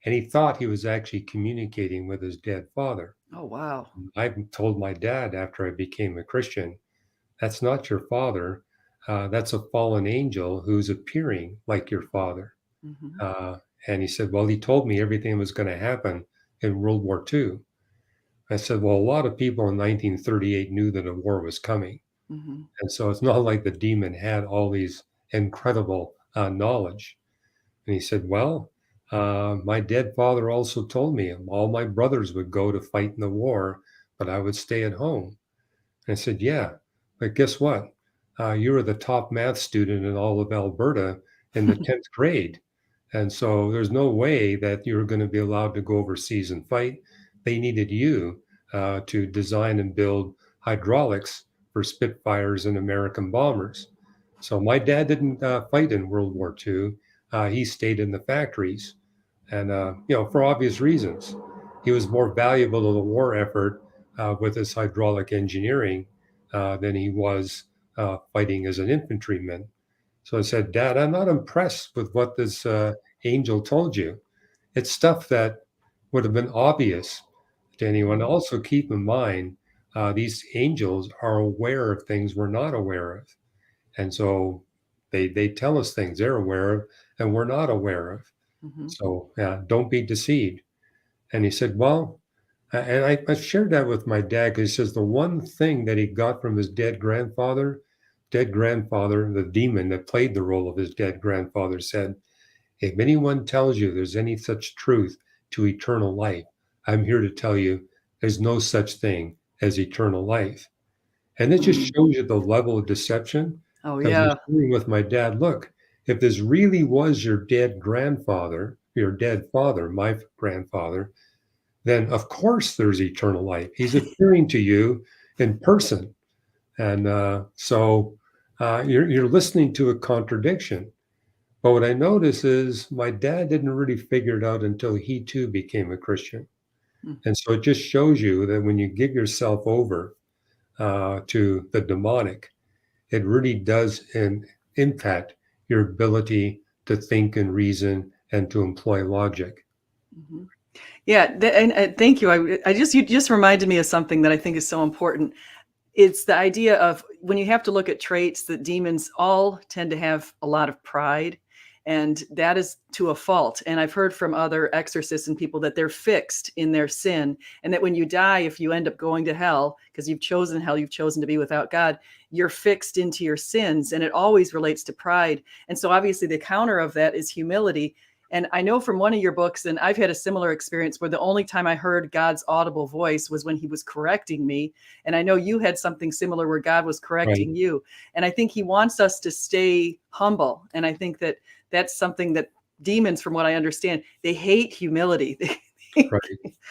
and he thought he was actually communicating with his dead father. Oh, wow. I told my dad after I became a Christian, that's not your father. That's a fallen angel who's appearing like your father. Mm-hmm. And he said, well, he told me everything was going to happen in World War II. I said, well, a lot of people in 1938 knew that a war was coming. Mm-hmm. And so it's not like the demon had all these incredible knowledge. And he said, well, my dead father also told me all my brothers would go to fight in the war, but I would stay at home. And I said, yeah, but guess what? You were the top math student in all of Alberta in the 10th grade. And so there's no way that you were going to be allowed to go overseas and fight. They needed you to design and build hydraulics for Spitfires and American bombers. So my dad didn't fight in World War II. He stayed in the factories, and for obvious reasons, he was more valuable to the war effort with his hydraulic engineering than he was fighting as an infantryman. So I said, Dad, I'm not impressed with what this angel told you. It's stuff that would have been obvious to anyone. Also, keep in mind, these angels are aware of things we're not aware of. And so they tell us things they're aware of and we're not aware of. Mm-hmm. So don't be deceived. And he said, well, and I shared that with my dad because he says the one thing that he got from his dead grandfather, the demon that played the role of his dead grandfather, said, if anyone tells you there's any such truth to eternal life, I'm here to tell you there's no such thing as eternal life. And it just shows you the level of deception. Oh, Because I was yeah. sharing with my dad, look, if this really was your dead grandfather, your dead father, my grandfather, then of course there's eternal life. He's appearing to you in person. And so you're listening to a contradiction. But what I notice is my dad didn't really figure it out until he too became a Christian. Mm. And so it just shows you that when you give yourself over to the demonic, it really does impact your ability to think and reason and to employ logic. Mm-hmm. Yeah, and thank you. You just reminded me of something that I think is so important. It's the idea of when you have to look at traits that demons all tend to have a lot of pride, and that is to a fault. And I've heard from other exorcists and people that they're fixed in their sin, and that when you die, if you end up going to hell because you've chosen hell, you've chosen to be without God, you're fixed into your sins, and it always relates to pride. And so obviously the counter of that is humility. And I know from one of your books, and I've had a similar experience where the only time I heard God's audible voice was when he was correcting me. And I know you had something similar where God was correcting Right. you. And I think he wants us to stay humble. And I think that that's something that demons, from what I understand, they hate humility. Right.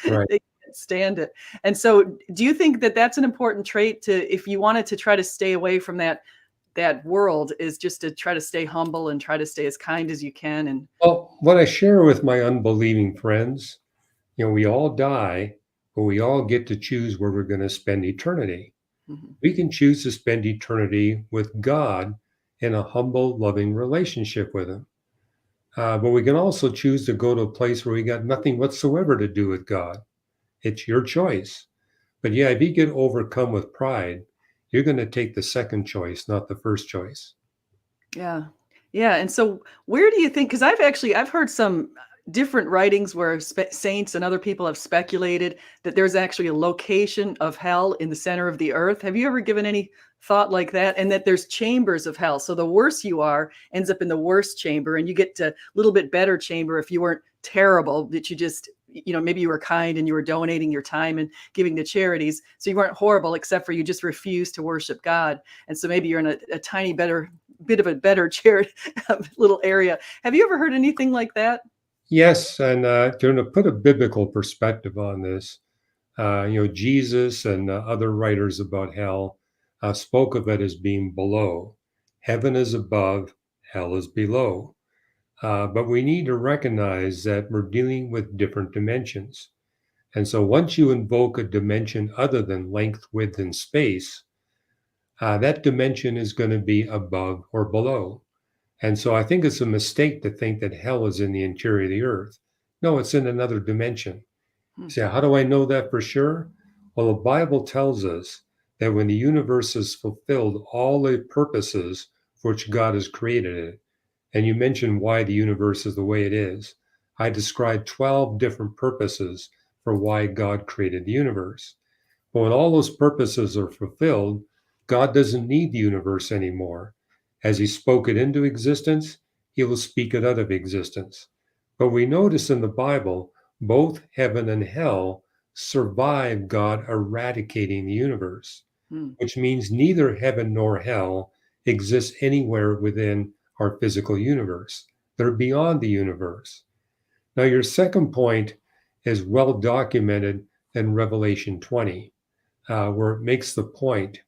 Right. They can't stand it. And so do you think that that's an important trait to, if you wanted to try to stay away from that world, is just to try to stay humble and try to stay as kind as you can? And Well, what I share with my unbelieving friends, we all die, but we all get to choose where we're going to spend eternity. mhm. We can choose to spend eternity with God in a humble, loving relationship with him. But we can also choose to go to a place where we got nothing whatsoever to do with God. It's your choice. But yeah, if you get overcome with pride, you're going to take the second choice, not the first choice. Yeah. Yeah, and so where do you think, because I've heard some different writings where saints and other people have speculated that there's actually a location of hell in the center of the earth. Have you ever given any thought like that? And that there's chambers of hell. So the worse you are ends up in the worst chamber, and you get to a little bit better chamber if you weren't terrible, that you just, maybe you were kind and you were donating your time and giving to charities. So you weren't horrible, except for you just refused to worship God. And so maybe you're in a tiny bit of a better chair little area. Have you ever heard anything like that? Yes, and to put a biblical perspective on this, Jesus and other writers about hell spoke of it as being below. Heaven is above, hell is below. But we need to recognize that we're dealing with different dimensions. And so once you invoke a dimension other than length, width, and space, that dimension is going to be above or below. And so I think it's a mistake to think that hell is in the interior of the earth. No, it's in another dimension. Hmm. So, how do I know that for sure? Well, the Bible tells us that when the universe has fulfilled all the purposes for which God has created it, and you mentioned why the universe is the way it is, I described 12 different purposes for why God created the universe. But when all those purposes are fulfilled, God doesn't need the universe anymore. As He spoke it into existence, He will speak it out of existence. But we notice in the Bible, both heaven and hell survive God eradicating the universe, Hmm. which means neither heaven nor hell exists anywhere within our physical universe. They're beyond the universe. Now, your second point is well documented in Revelation 20, where it makes the point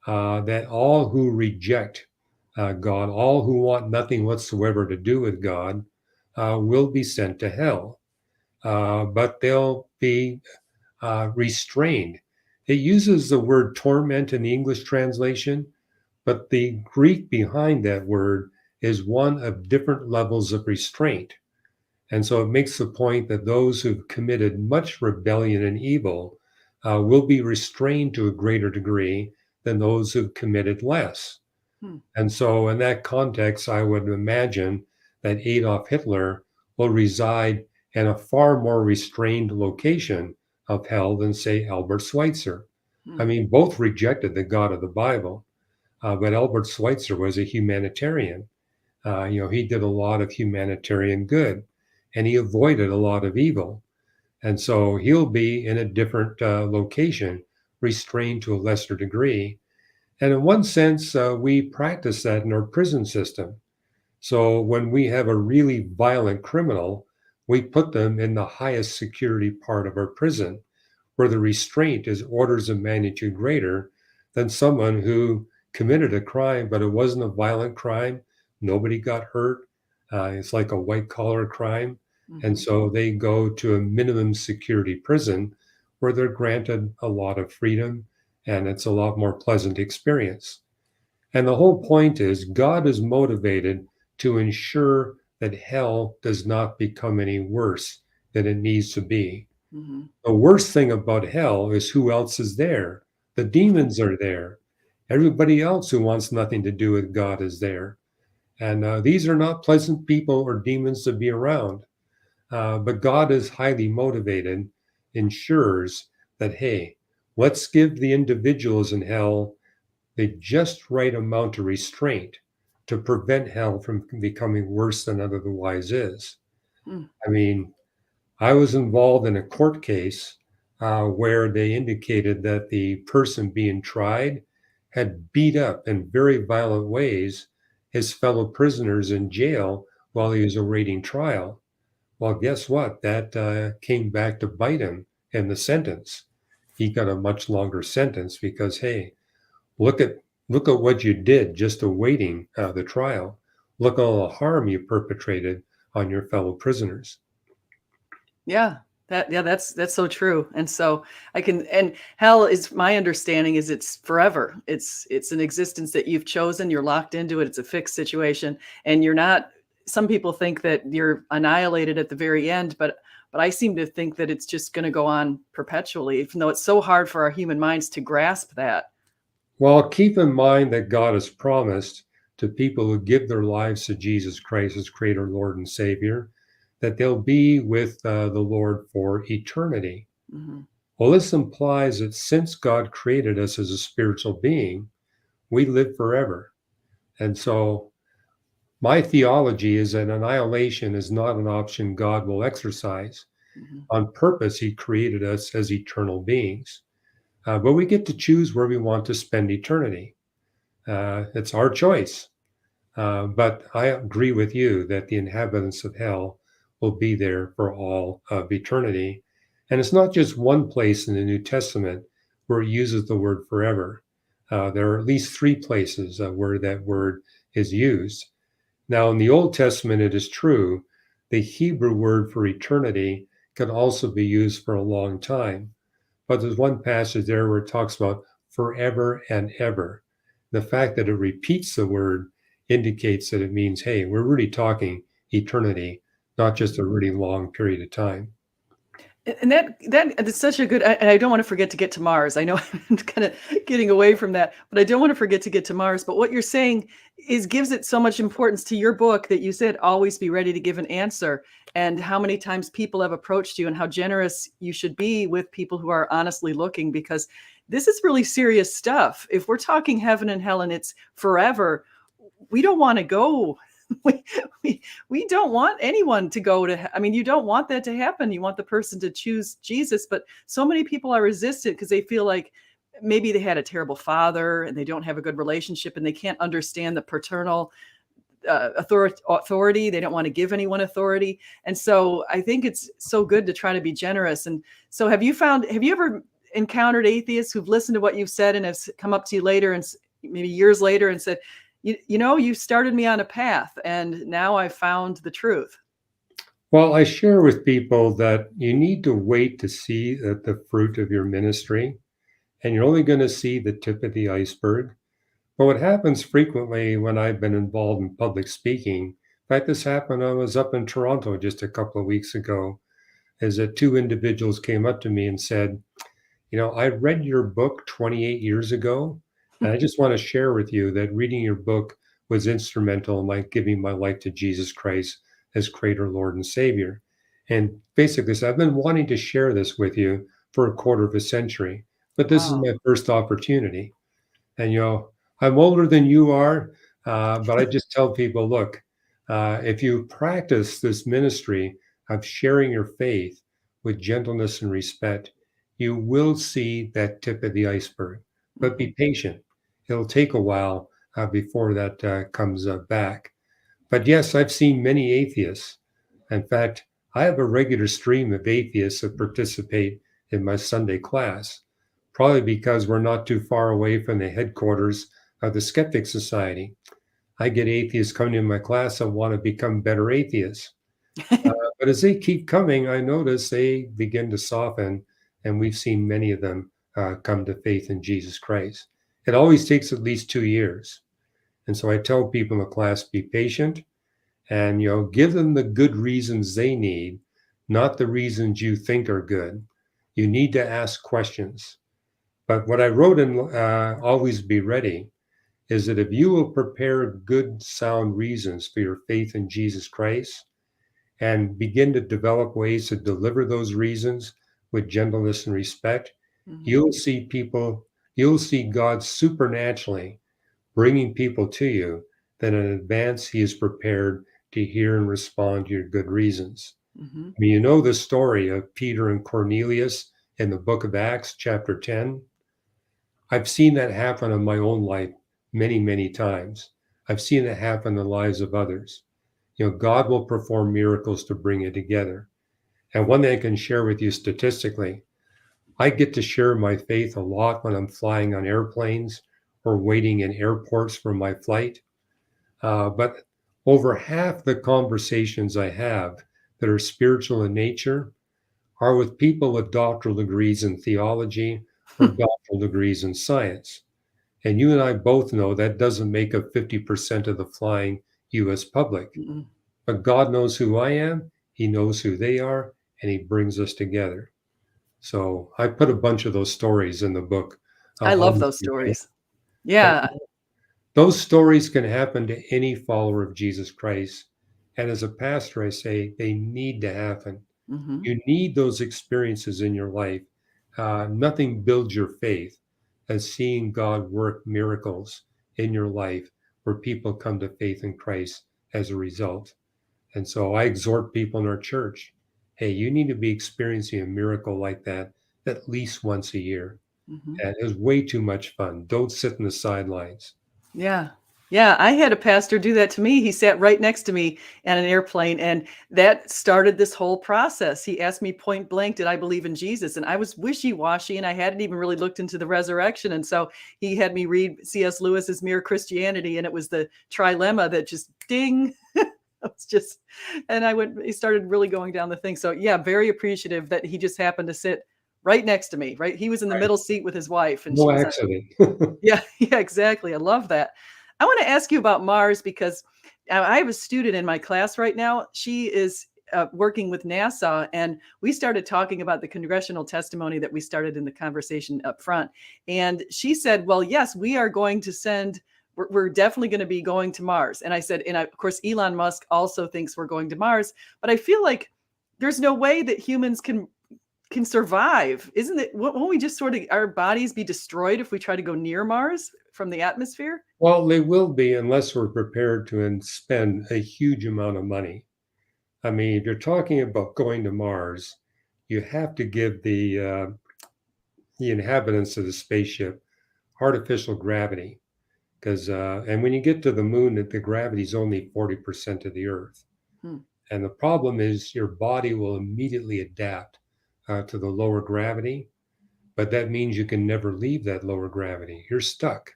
that all who reject God, all who want nothing whatsoever to do with God, will be sent to hell, but they'll be restrained. It uses the word torment in the English translation, but the Greek behind that word is one of different levels of restraint. And so it makes the point that those who've committed much rebellion and evil will be restrained to a greater degree than those who've committed less. Hmm. And so, in that context, I would imagine that Adolf Hitler will reside in a far more restrained location of hell than, say, Albert Schweitzer. I Hmm. mean, both rejected the God of the Bible, but Albert Schweitzer was a humanitarian. He did a lot of humanitarian good, and he avoided a lot of evil. And so he'll be in a different location, restrained to a lesser degree. And in one sense, we practice that in our prison system. So when we have a really violent criminal, we put them in the highest security part of our prison, where the restraint is orders of magnitude greater than someone who committed a crime, but it wasn't a violent crime. Nobody got hurt. It's like a white collar crime. And Hmm. so they go to a minimum security prison where they're granted a lot of freedom and it's a lot more pleasant experience. And the whole point is God is motivated to ensure that hell does not become any worse than it needs to be. Hmm. The worst thing about hell is who else is there. The demons are there. Everybody else who wants nothing to do with God is there. And these are not pleasant people or demons to be around. But God is highly motivated, ensures that, hey, let's give the individuals in hell the just right amount of restraint to prevent hell from becoming worse than it otherwise is. Hmm. I mean, I was involved in a court case where they indicated that the person being tried had beat up in very violent ways his fellow prisoners in jail while he was awaiting trial. Well, guess what? That came back to bite him in the sentence. He got a much longer sentence because, hey, look at look at what you did just awaiting the trial. Look at all the harm you perpetrated on your fellow prisoners. Yeah. That's so true. And so and hell is, my understanding is, it's forever. It's an existence that you've chosen, you're locked into it, it's a fixed situation, and you're not some people think that you're annihilated at the very end, but I seem to think that it's just going to go on perpetually, even though it's so hard for our human minds to grasp that. Well, keep in mind that God has promised to people who give their lives to Jesus Christ as Creator, Lord, and Savior, that they'll be with the Lord for eternity. Mm-hmm. Well, this implies that since God created us as a spiritual being, we live forever. And so my theology is that annihilation is not an option God will exercise. Mm-hmm. On purpose, He created us as eternal beings. But we get to choose where we want to spend eternity. It's our choice. But I agree with you that the inhabitants of hell will be there for all of eternity. And it's not just one place in the New Testament where it uses the word forever. There are at least 3 places where that word is used. Now, in the Old Testament, it is true, the Hebrew word for eternity can also be used for a long time. But there's one passage there where it talks about forever and ever. The fact that it repeats the word indicates that it means, hey, we're really talking eternity, not just a really long period of time. And that's such a good, and I don't want to forget to get to Mars. I know I'm kind of getting away from that, but I don't want to forget to get to Mars. But what you're saying gives it so much importance to your book that you said, always be ready to give an answer, and how many times people have approached you and how generous you should be with people who are honestly looking, because this is really serious stuff. If we're talking heaven and hell and it's forever, we don't want to go. We don't want anyone to go to, I mean, you don't want that to happen. You want the person to choose Jesus, but so many people are resistant because they feel like maybe they had a terrible father and they don't have a good relationship and they can't understand the paternal authority. They don't want to give anyone authority. And so I think it's so good to try to be generous. And so have you ever encountered atheists who've listened to what you've said and have come up to you later and maybe years later and said, you know, you started me on a path and now I found the truth? Well, I share with people that you need to wait to see the fruit of your ministry, and you're only going to see the tip of the iceberg. But what happens frequently when I've been involved in public speaking, in fact, this happened, I was up in Toronto just a couple of weeks ago, is that 2 individuals came up to me and said, you know, I read your book 28 years ago, and I just want to share with you that reading your book was instrumental in my giving my life to Jesus Christ as Creator, Lord, and Savior. And basically, so I've been wanting to share this with you for a quarter of a century, but this is Wow. my first opportunity. And, you know, I'm older than you are, but I just tell people, look, if you practice this ministry of sharing your faith with gentleness and respect, you will see that tip of the iceberg. But be patient. It'll take a while before that comes back. But yes, I've seen many atheists. In fact, I have a regular stream of atheists that participate in my Sunday class, probably because we're not too far away from the headquarters of the Skeptic Society. I get atheists coming in my class that want to become better atheists. But as they keep coming, I notice they begin to soften, and we've seen many of them come to faith in Jesus Christ. It always takes at least 2 years. And so I tell people in the class, be patient and, you know, give them the good reasons they need, not the reasons you think are good. You need to ask questions. But what I wrote in Always Be Ready is that if you will prepare good, sound reasons for your faith in Jesus Christ and begin to develop ways to deliver those reasons with gentleness and respect, you'll see God supernaturally bringing people to you that in advance He is prepared to hear and respond to your good reasons. Mm-hmm. I mean, you know the story of Peter and Cornelius in the book of Acts, chapter 10. I've seen that happen in my own life many, many times. I've seen it happen in the lives of others. You know, God will perform miracles to bring it together. And one thing I can share with you statistically, I get to share my faith a lot when I'm flying on airplanes or waiting in airports for my flight. But over half the conversations I have that are spiritual in nature are with people with doctoral degrees in theology or doctoral degrees in science. And you and I both know that doesn't make up 50% of the flying US public. Mm-mm. But God knows who I am, He knows who they are, and He brings us together. So I put a bunch of those stories in the book. I love Almost those everything. stories. But Yeah. those stories can happen to any follower of Jesus Christ. And as a pastor, I say they need to happen. Hmm. You need those experiences in your life. Nothing builds your faith as seeing God work miracles in your life where people come to faith in Christ as a result. And so I exhort people in our church, hey, you need to be experiencing a miracle like that at least once a year. Hmm. And it was way too much fun. Don't sit in the sidelines. Yeah. Yeah, I had a pastor do that to me. He sat right next to me on an airplane, and that started this whole process. He asked me point blank, did I believe in Jesus? And I was wishy-washy, and I hadn't even really looked into the resurrection. And so he had me read C.S. Lewis's Mere Christianity, and it was the trilemma that just ding. It's just, and he started really going down the thing. So yeah, very appreciative that he just happened to sit right next to me, right? He was in the Right. middle seat with his wife, and No she was on. accident. Yeah, yeah, exactly. I love that. I want to ask you about Mars because I have a student in my class right now. She is working with NASA, and we started talking about the congressional testimony that we started in the conversation up front. And she said, "Well, yes, we are going to send. We're definitely going to be going to Mars." And I said, of course, Elon Musk also thinks we're going to Mars, but I feel like there's no way that humans can survive. Isn't it? Won't we just sort of our bodies be destroyed if we try to go near Mars from the atmosphere? Well, they will be unless we're prepared to spend a huge amount of money. I mean, if you're talking about going to Mars, you have to give the inhabitants of the spaceship artificial gravity because and when you get to the moon, the gravity is only 40% of the Earth. Hmm. And the problem is your body will immediately adapt to the lower gravity, but that means you can never leave that lower gravity. You're stuck.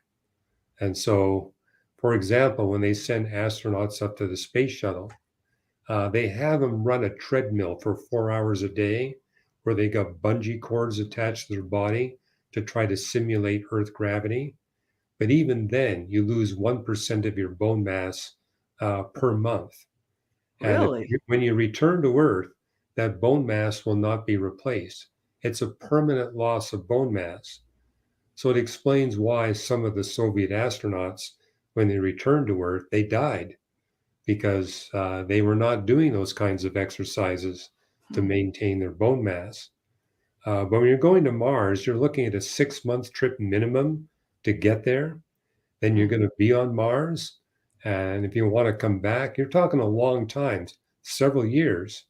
And so, for example, when they send astronauts up to the space shuttle, they have them run a treadmill for 4 hours a day where they got bungee cords attached to their body to try to simulate Earth gravity. But even then, you lose 1% of your bone mass per month. And Really? when you return to Earth, that bone mass will not be replaced. It's a permanent loss of bone mass. So it explains why some of the Soviet astronauts, when they returned to Earth, they died because they were not doing those kinds of exercises to Hmm. maintain their bone mass. But when you're going to Mars, you're looking at a 6 month trip minimum to get there. Then you're Hmm. going to be on Mars. And if you want to come back, you're talking a long time, several years.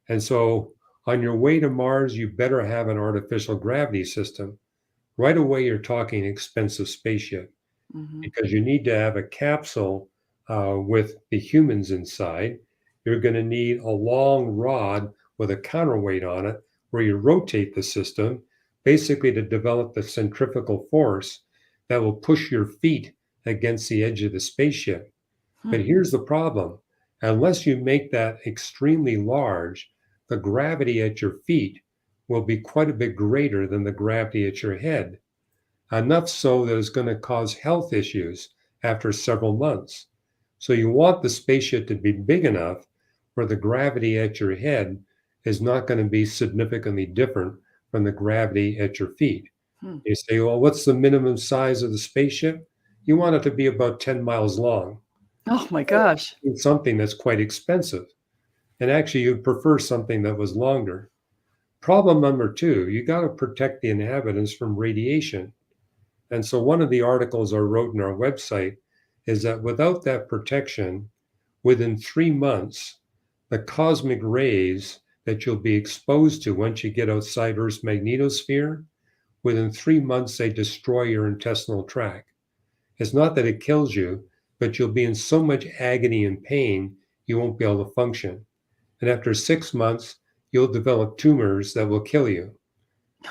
And so on your way to Mars, you better have an artificial gravity system. Right away, you're talking expensive spaceship Hmm. because you need to have a capsule with the humans inside. You're going to need a long rod with a counterweight on it where you rotate the system basically to develop the centrifugal force that will push your feet against the edge of the spaceship. But Hmm. here's the problem, unless you make that extremely large, the gravity at your feet will be quite a bit greater than the gravity at your head, enough so that it's going to cause health issues after several months. So you want the spaceship to be big enough where the gravity at your head is not going to be significantly different from the gravity at your feet. Hmm. You say, well, what's the minimum size of the spaceship? You want it to be about 10 miles long. Oh my gosh. It's something that's quite expensive. And actually, you'd prefer something that was longer. Problem number two, you got to protect the inhabitants from radiation. And so, one of the articles I wrote in our website is that without that protection, within 3 months, the cosmic rays that you'll be exposed to once you get outside Earth's magnetosphere, within 3 months, they destroy your intestinal tract. It's not that it kills you, but you'll be in so much agony and pain, you won't be able to function. And after 6 months, you'll develop tumors that will kill you.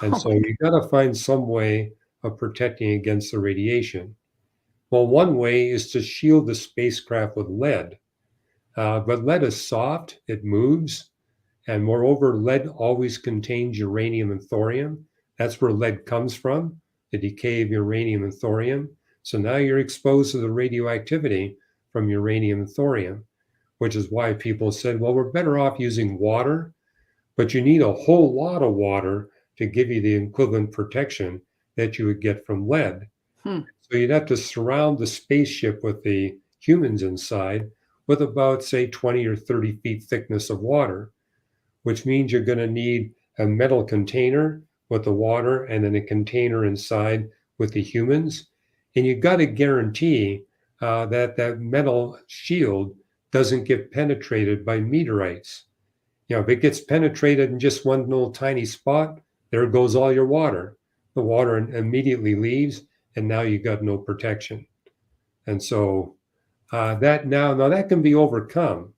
And Oh so my God. you got to find some way of protecting against the radiation. Well, one way is to shield the spacecraft with lead. But lead is soft, it moves, and moreover, lead always contains uranium and thorium. That's where lead comes from, the decay of uranium and thorium. So now you're exposed to the radioactivity from uranium and thorium. which is why people said, well, we're better off using water, but you need a whole lot of water to give you the equivalent protection that you would get from lead. Hmm. So you'd have to surround the spaceship with the humans inside with about, say, 20 or 30 feet thickness of water, which means you're going to need a metal container with the water and then a container inside with the humans. And you've got to guarantee that that metal shield doesn't get penetrated by meteorites. You know, if it gets penetrated in just one little tiny spot, there goes all your water. The water immediately leaves, and now you got no protection. And so that now that can be overcome,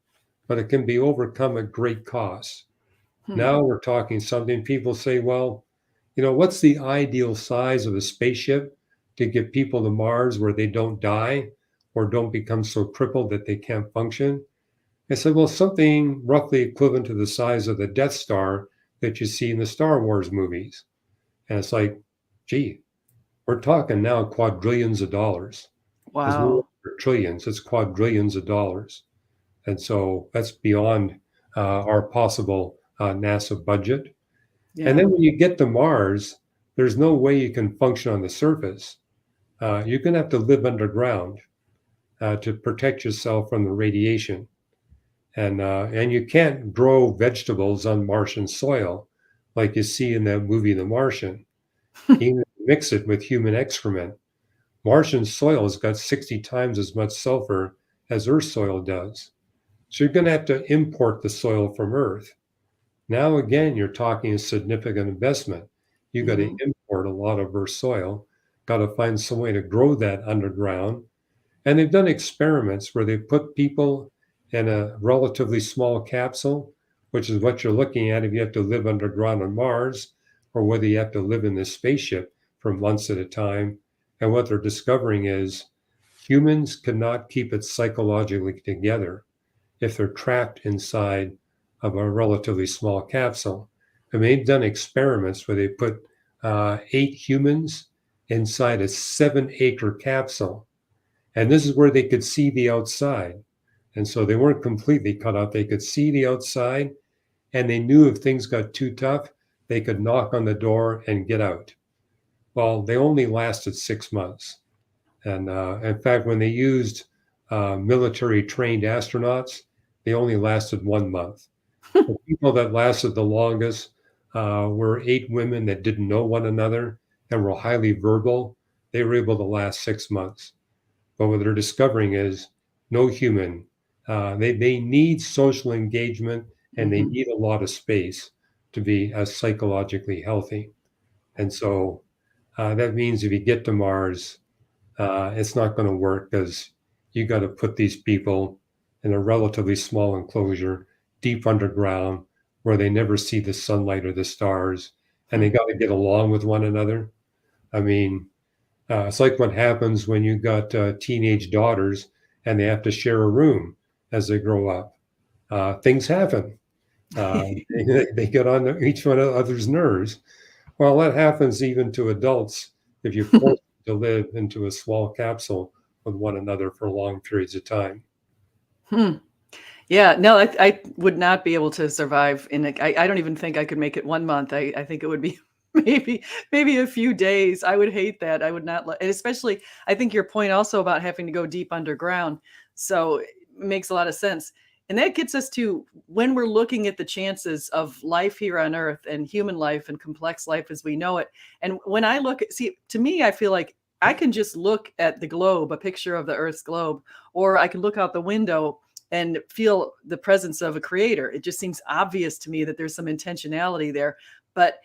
but it can be overcome at great cost. Hmm. Now we're talking something people say, well, you know, what's the ideal size of a spaceship to get people to Mars where they don't die or don't become so crippled that they can't function? I said, well, something roughly equivalent to the size of the Death Star that you see in the Star Wars movies. And it's like, gee, we're talking now quadrillions of dollars. It's no Wow. longer trillions, it's quadrillions of dollars. And so that's beyond our possible NASA budget. And Yeah. then when you get to Mars, there's no way you can function on the surface. You're going to have to live underground to protect yourself from the radiation. And you can't grow vegetables on Martian soil like you see in that movie, The Martian. Even if you mix it with human excrement, Martian soil has got 60 times as much sulfur as Earth soil does. So you're going to have to import the soil from Earth. Now, again, you're talking a significant investment. You got to Hmm. import a lot of Earth soil, got to find some way to grow that underground. And they've done experiments where they put people in a relatively small capsule, which is what you're looking at if you have to live underground on Mars, or whether you have to live in this spaceship for months at a time. And what they're discovering is humans cannot keep it psychologically together if they're trapped inside of a relatively small capsule. And they've done experiments where they put 8 humans inside a 7-acre capsule. And this is where they could see the outside. And so they weren't completely cut out. They could see the outside, and they knew if things got too tough, they could knock on the door and get out. Well, they only lasted 6 months. And in fact, when they used military trained astronauts, they only lasted 1 month. The people that lasted the longest were 8 women that didn't know one another and were highly verbal. They were able to last 6 months. But what they're discovering is no human. They need social engagement and they Hmm. need a lot of space to be psychologically healthy. And so that means if you get to Mars, it's not going to work because you got to put these people in a relatively small enclosure deep underground where they never see the sunlight or the stars, and they got to get along with one another. I mean, it's like what happens when you got teenage daughters and they have to share a room as they grow up. Things happen. Uh, they get on each one of other's nerves. Well, that happens even to adults if you force them to live into a small capsule with one another for long periods of time. Hmm. Yeah, no, I would not be able to survive in a I don't even think I could make it 1 month. I think it would be maybe a few days. I would hate that. I would not and especially I think your point also about having to go deep underground. So, it makes a lot of sense. And that gets us to when we're looking at the chances of life here on Earth and human life and complex life as we know it. And when I look at see, to me, I feel like I can just look at the globe, a picture of the Earth's globe, or I can look out the window and feel the presence of a creator. It just seems obvious to me that there's some intentionality there. But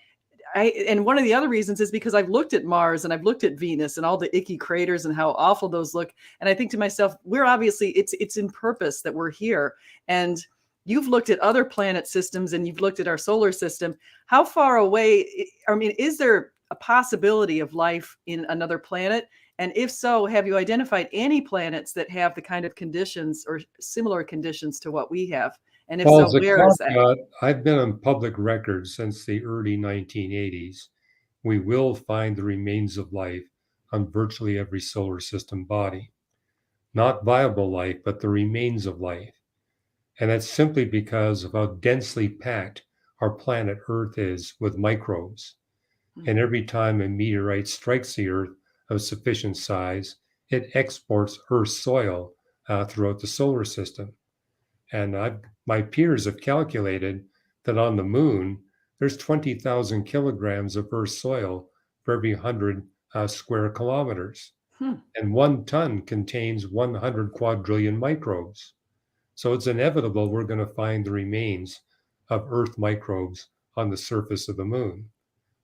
and one of the other reasons is because I've looked at Mars and I've looked at Venus and all the icky craters and how awful those look. And I think to myself, we're obviously it's in purpose that we're here. And you've looked at other planet systems and you've looked at our solar system. How far away, I mean, is there a possibility of life in another planet? And if so, have you identified any planets that have the kind of conditions or similar conditions to what we have? And if Well, so, as a where is that? caveat, I've been on public record since the early 1980s. We will find the remains of life on virtually every solar system body. Not viable life, but the remains of life. And that's simply because of how densely packed our planet Earth is with microbes. Hmm. And every time a meteorite strikes the Earth of sufficient size, it exports Earth's soil throughout the solar system. And my peers have calculated that on the moon, there's 20,000 kilograms of Earth's soil for every 100 square kilometers. Hmm. And 1 ton contains 100 quadrillion microbes. So it's inevitable we're going to find the remains of Earth microbes on the surface of the moon.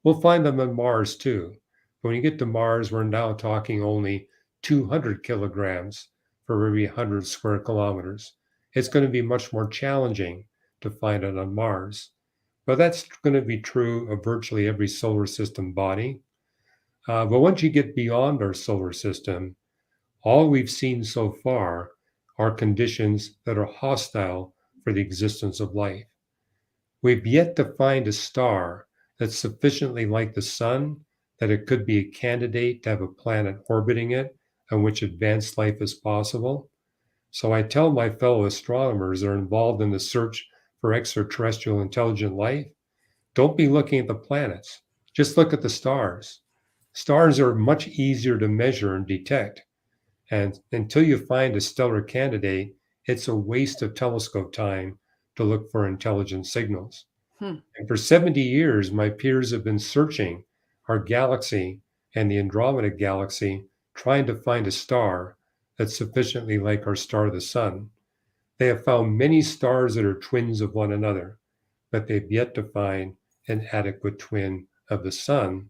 We'll find them on Mars too. But when you get to Mars, we're now talking only 200 kilograms for every 100 square kilometers. It's going to be much more challenging to find it on Mars. But that's going to be true of virtually every solar system body. But once you get beyond our solar system, all we've seen so far are conditions that are hostile for the existence of life. We've yet to find a star that's sufficiently like the sun that it could be a candidate to have a planet orbiting it on which advanced life is possible. So I tell my fellow astronomers that are involved in the search for extraterrestrial intelligent life, don't be looking at the planets. Just look at the stars. Stars are much easier to measure and detect. And until you find a stellar candidate, it's a waste of telescope time to look for intelligent signals. Hmm. And for 70 years, my peers have been searching our galaxy and the Andromeda galaxy, trying to find a star that's sufficiently like our star, the sun. They have found many stars that are twins of one another, but they've yet to find an adequate twin of the sun.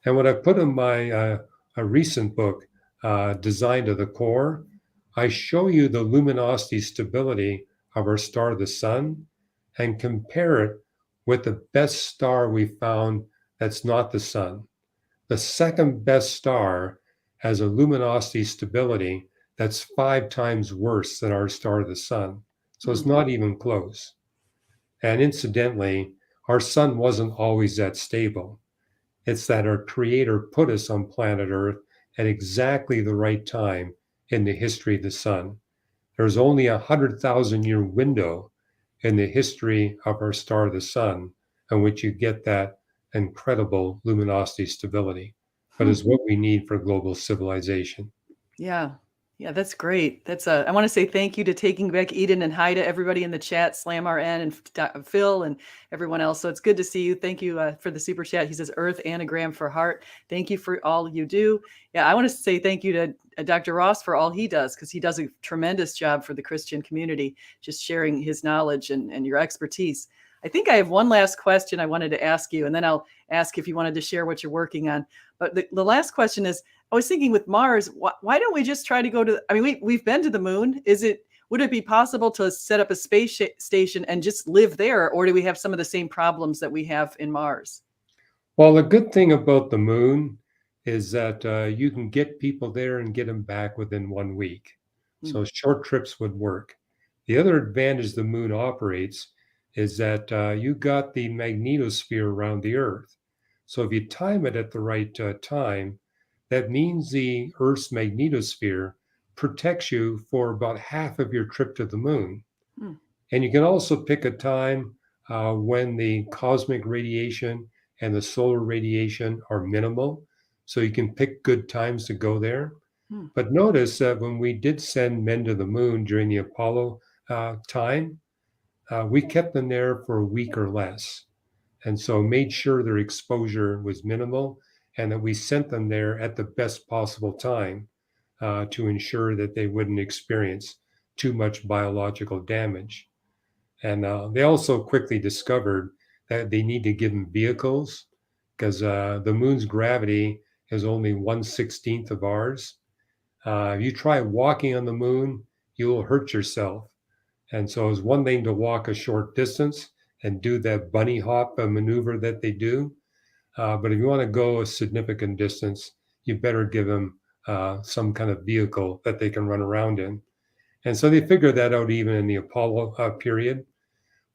And what I put in my a recent book, Design to the Core, I show you the luminosity stability of our star, the sun, and compare it with the best star we found that's not the sun. The second best star has a luminosity stability that's 5 times worse than our star, the sun. So it's Hmm. not even close. And incidentally, our sun wasn't always that stable. It's that our Creator put us on planet Earth at exactly the right time in the history of the sun. There's only 100,000 year window in the history of our star, the sun, in which you get that incredible luminosity stability, but Hmm. is what we need for global civilization. Yeah. Yeah, that's great. I want to say thank you to Taking Back Eden and hi to everybody in the chat, Slam RN and Phil and everyone else. So it's good to see you. Thank you for the super chat. He says Earth Anagram for Heart. Thank you for all you do. Yeah, I want to say thank you to Dr. Ross for all he does because he does a tremendous job for the Christian community, just sharing his knowledge and your expertise. I think I have one last question I wanted to ask you, and then I'll ask if you wanted to share what you're working on. But the last question is, I was thinking with Mars, why don't we just try to go to, I mean, we've been to the moon. Would it be possible to set up a space station and just live there? Or do we have some of the same problems that we have in Mars? Well, the good thing about the moon is that you can get people there and get them back within 1 week. Hmm. So short trips would work. The other advantage the moon operates is that you got the magnetosphere around the Earth. So if you time it at the right time, that means the Earth's magnetosphere protects you for about half of your trip to the moon. Hmm. And you can also pick a time when the cosmic radiation and the solar radiation are minimal. So you can pick good times to go there. Hmm. But notice that when we did send men to the moon during the Apollo time, we kept them there for a week or less. And so made sure their exposure was minimal and that we sent them there at the best possible time to ensure that they wouldn't experience too much biological damage. And they also quickly discovered that they need to give them vehicles because the moon's gravity is only 1/16 of ours. If you try walking on the moon, you'll hurt yourself. And so it's one thing to walk a short distance and do that bunny hop maneuver that they do. But if you want to go a significant distance, you better give them some kind of vehicle that they can run around in. And so they figured that out even in the Apollo period.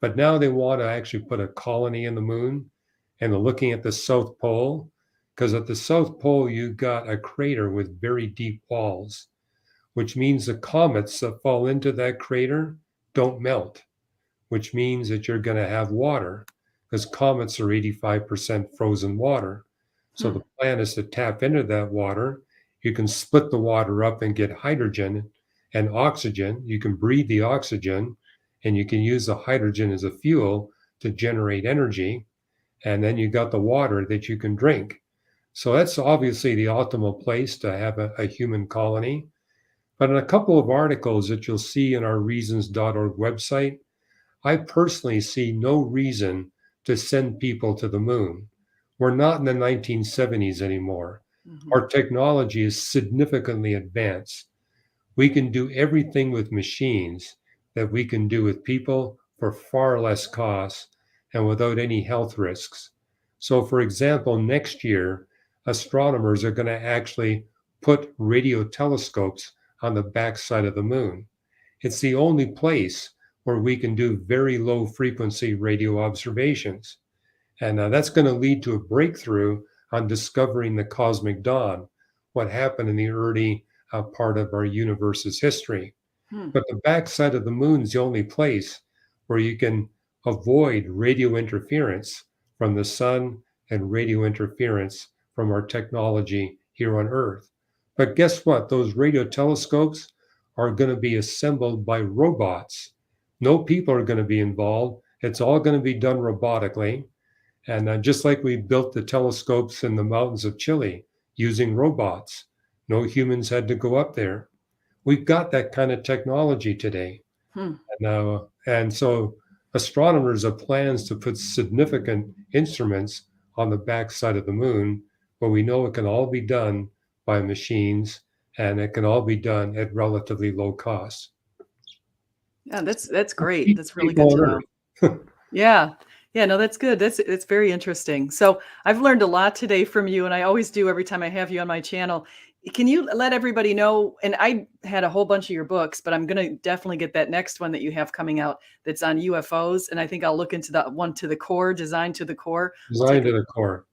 But now they want to actually put a colony in the moon and they're looking at the South Pole because at the South Pole, you've got a crater with very deep walls, which means the comets that fall into that crater don't melt. which means that you're going to have water because comets are 85% frozen water. So Hmm. the plan is to tap into that water. You can split the water up and get hydrogen and oxygen. You can breathe the oxygen and you can use the hydrogen as a fuel to generate energy. And then you got the water that you can drink. So that's obviously the optimal place to have a human colony. But in a couple of articles that you'll see in our reasons.org website, I personally see no reason to send people to the moon. We're not in the 1970s anymore. Mhm. Our technology is significantly advanced. We can do everything with machines that we can do with people for far less cost and without any health risks. So, for example, next year, astronomers are going to actually put radio telescopes on the backside of the moon. It's the only place where we can do very low frequency radio observations. And that's going to lead to a breakthrough on discovering the cosmic dawn, what happened in the early part of our universe's history. Hmm. But the backside of the moon is the only place where you can avoid radio interference from the sun and radio interference from our technology here on Earth. But guess what? Those radio telescopes are going to be assembled by robots. No people are going to be involved. It's all going to be done robotically. And just like we built the telescopes in the mountains of Chile using robots, no humans had to go up there. We've got that kind of technology today. Hmm. And so astronomers have plans to put significant instruments on the backside of the moon, but we know it can all be done by machines and it can all be done at relatively low cost. Yeah, that's great. Keep That's really good people to on know. Earth. Yeah. Yeah, no, that's good. That's very interesting. So I've learned a lot today from you, and I always do every time I have you on my channel. Can you let everybody know? And I had a whole bunch of your books, but I'm going to definitely get that next one that you have coming out that's on UFOs. And I think I'll look into that one to the core, designed to the core. I'll Designed take to a the core.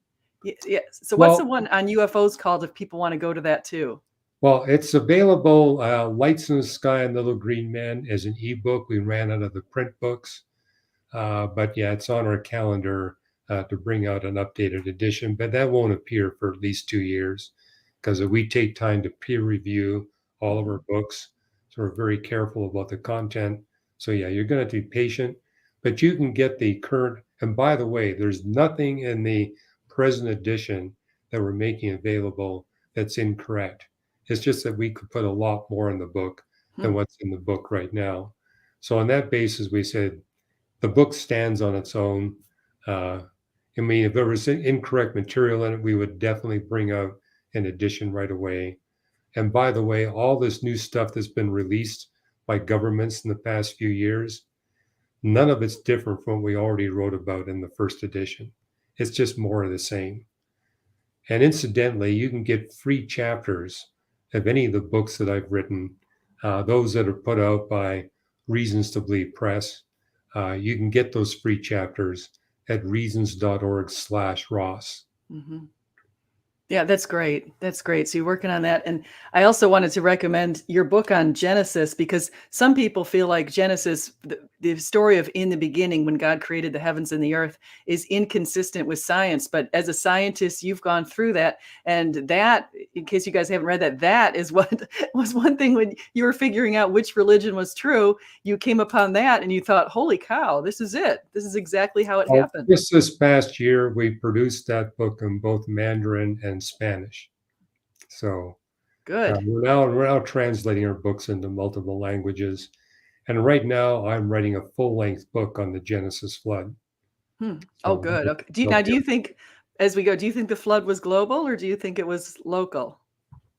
yeah. So what's the Well, one on UFOs called if people want to go to that too? Well, it's available. Lights in the Sky and Little Green Men as an ebook. We ran out of the print books, but yeah, it's on our calendar to bring out an updated edition. But that won't appear for at least 2 years because we take time to peer review all of our books. So we're very careful about the content. So yeah, you're going to have to be patient, but you can get the current. And by the way, there's nothing in the present edition that we're making available that's incorrect. It's just that we could put a lot more in the book than Hmm. what's in the book right now. So on that basis, we said the book stands on its own. Uh, I mean, if there was incorrect material in it, we would definitely bring out an edition right away. And by the way, all this new stuff that's been released by governments in the past few years, none of it's different from what we already wrote about in the first edition. It's just more of the same. And incidentally, you can get free chapters of any of the books that I've written, those that are put out by Reasons to Believe Press. You can get those free chapters at reasons.org/Ross. Hmm. Yeah, that's great. That's great. So you're working on that. And I also wanted to recommend your book on Genesis because some people feel like Genesis, the story of in the beginning when God created the heavens and the earth, is inconsistent with science. But as a scientist, you've gone through that. And that, in case you guys haven't read that, that is what was one thing when you were figuring out which religion was true. You came upon that and you thought, holy cow, this is it. This is exactly how it Well, happened. just this past year, we produced that book in both Mandarin and Spanish. So Good. we're now translating our books into multiple languages. And right now, I'm writing a full-length book on the Genesis flood. Hmm. Oh, So good. Okay. they'll Do you think, as we go, do you think the flood was global or do you think it was local?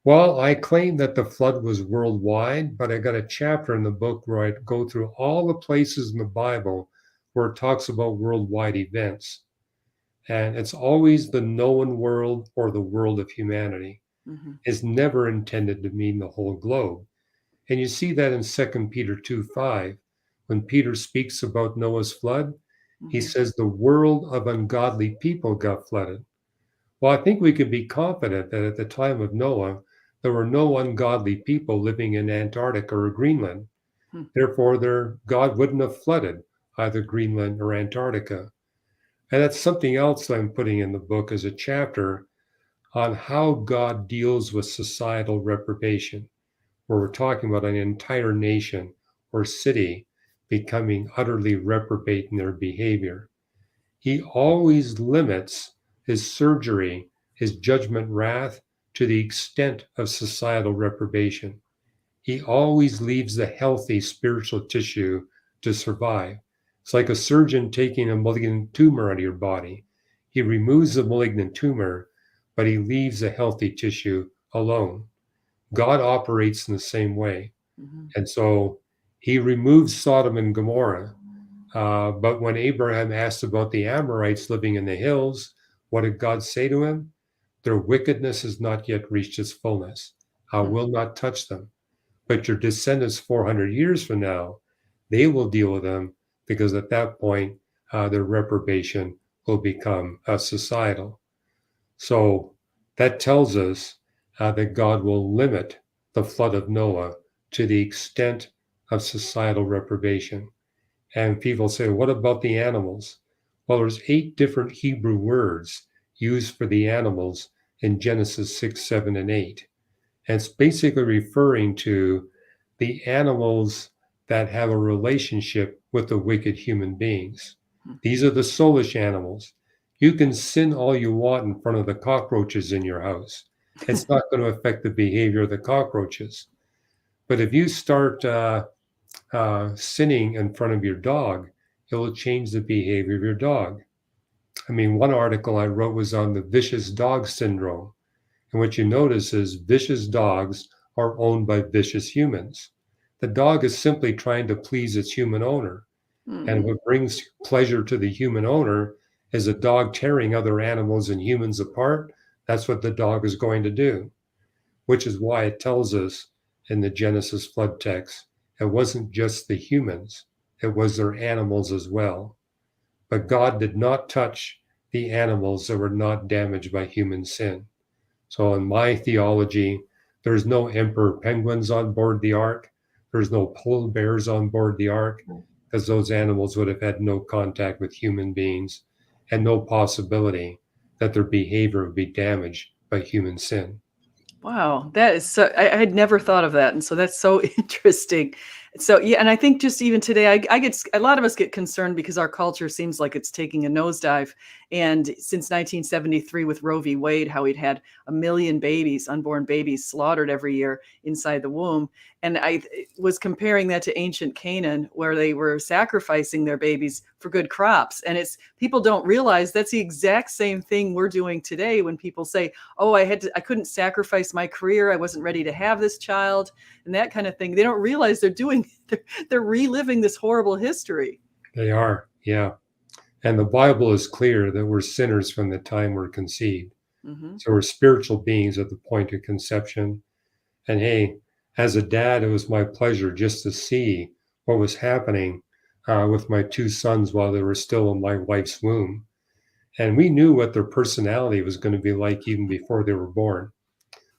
Well, I claim that the flood was worldwide, but I got a chapter in the book where I go through all the places in the Bible where it talks about worldwide events. And it's always the known world or the world of humanity. Hmm. It's never intended to mean the whole globe. And you see that in 2 Peter 2:5. When Peter speaks about Noah's flood, he Hmm. says the world of ungodly people got flooded. Well, I think we can be confident that at the time of Noah, there were no ungodly people living in Antarctica or Greenland. Hmm. Therefore, God wouldn't have flooded either Greenland or Antarctica. And that's something else I'm putting in the book as a chapter on how God deals with societal reprobation, where we're talking about an entire nation or city becoming utterly reprobate in their behavior. He always limits his surgery, his judgment wrath, to the extent of societal reprobation. He always leaves the healthy spiritual tissue to survive. It's like a surgeon taking a malignant tumor out of your body. He removes the malignant tumor, but he leaves the healthy tissue alone. God operates in the same way. Mhm. And so he removes Sodom and Gomorrah. But when Abraham asked about the Amorites living in the hills, what did God say to him? Their wickedness has not yet reached its fullness. I will not touch them. But your descendants 400 years from now, they will deal with them because at that point, their reprobation will become societal. So that tells us that God will limit the flood of Noah to the extent of societal reprobation. And people say, what about the animals? Well, there's 8 different Hebrew words used for the animals in Genesis 6, 7, and 8. And it's basically referring to the animals that have a relationship with the wicked human beings. These are the soulish animals. You can sin all you want in front of the cockroaches in your house. It's not going to affect the behavior of the cockroaches. But if you start sinning in front of your dog, it will change the behavior of your dog. I mean, one article I wrote was on the vicious dog syndrome. And what you notice is vicious dogs are owned by vicious humans. The dog is simply trying to please its human owner. And what brings pleasure to the human owner is a dog tearing other animals and humans apart. That's what the dog is going to do, which is why it tells us in the Genesis flood text, it wasn't just the humans, it was their animals as well. But God did not touch the animals that were not damaged by human sin. So in my theology, there's no emperor penguins on board the ark. There's no polar bears on board the ark because those animals would have had no contact with human beings and no possibility that their behavior would be damaged by human sin. Wow, that is so I had never thought of that, and so that's so interesting. So, yeah, and I think just even today, I get a lot of us get concerned because our culture seems like it's taking a nosedive, and since 1973 with Roe v. Wade, how we'd had 1 million babies, unborn babies slaughtered every year inside the womb, and I was comparing that to ancient Canaan, where they were sacrificing their babies for good crops, and it's people don't realize that's the exact same thing we're doing today when people say, oh, I couldn't sacrifice my career. I wasn't ready to have this child and that kind of thing. They don't realize they're reliving this horrible history. They are, yeah. And the Bible is clear that we're sinners from the time we're conceived. Hmm. So we're spiritual beings at the point of conception. And hey, as a dad, it was my pleasure just to see what was happening with my 2 sons while they were still in my wife's womb. And we knew what their personality was going to be like even before they were born.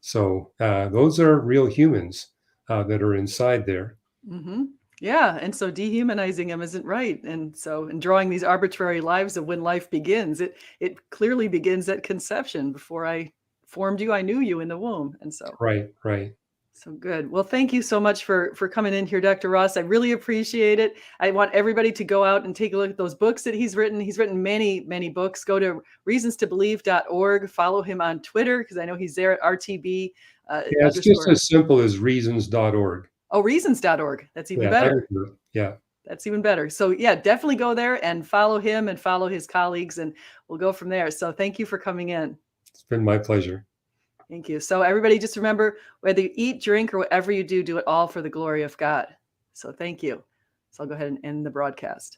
So those are real humans that are inside there. Hmm. Yeah, and so dehumanizing them isn't right, and so and drawing these arbitrary lives of when life begins, it clearly begins at conception. Before I formed you, I knew you in the womb, and so Right, right. so good. Well, thank you so much for coming in here, Dr. Ross. I really appreciate it. I want everybody to go out and take a look at those books that he's written. He's written many, many books. Go to reasonstobelieve.org. Follow him on Twitter because I know he's there at RTB Yeah, it's just underscore. as simple as reasons.org. Oh, reasons.org. That's even Yeah, better. yeah, That's even better. So yeah, definitely go there and follow him and follow his colleagues, and we'll go from there. So thank you for coming in. it's been my pleasure. Thank you. So everybody just remember, whether you eat, drink, or whatever you do, do it all for the glory of God. So thank you. So I'll go ahead and end the broadcast.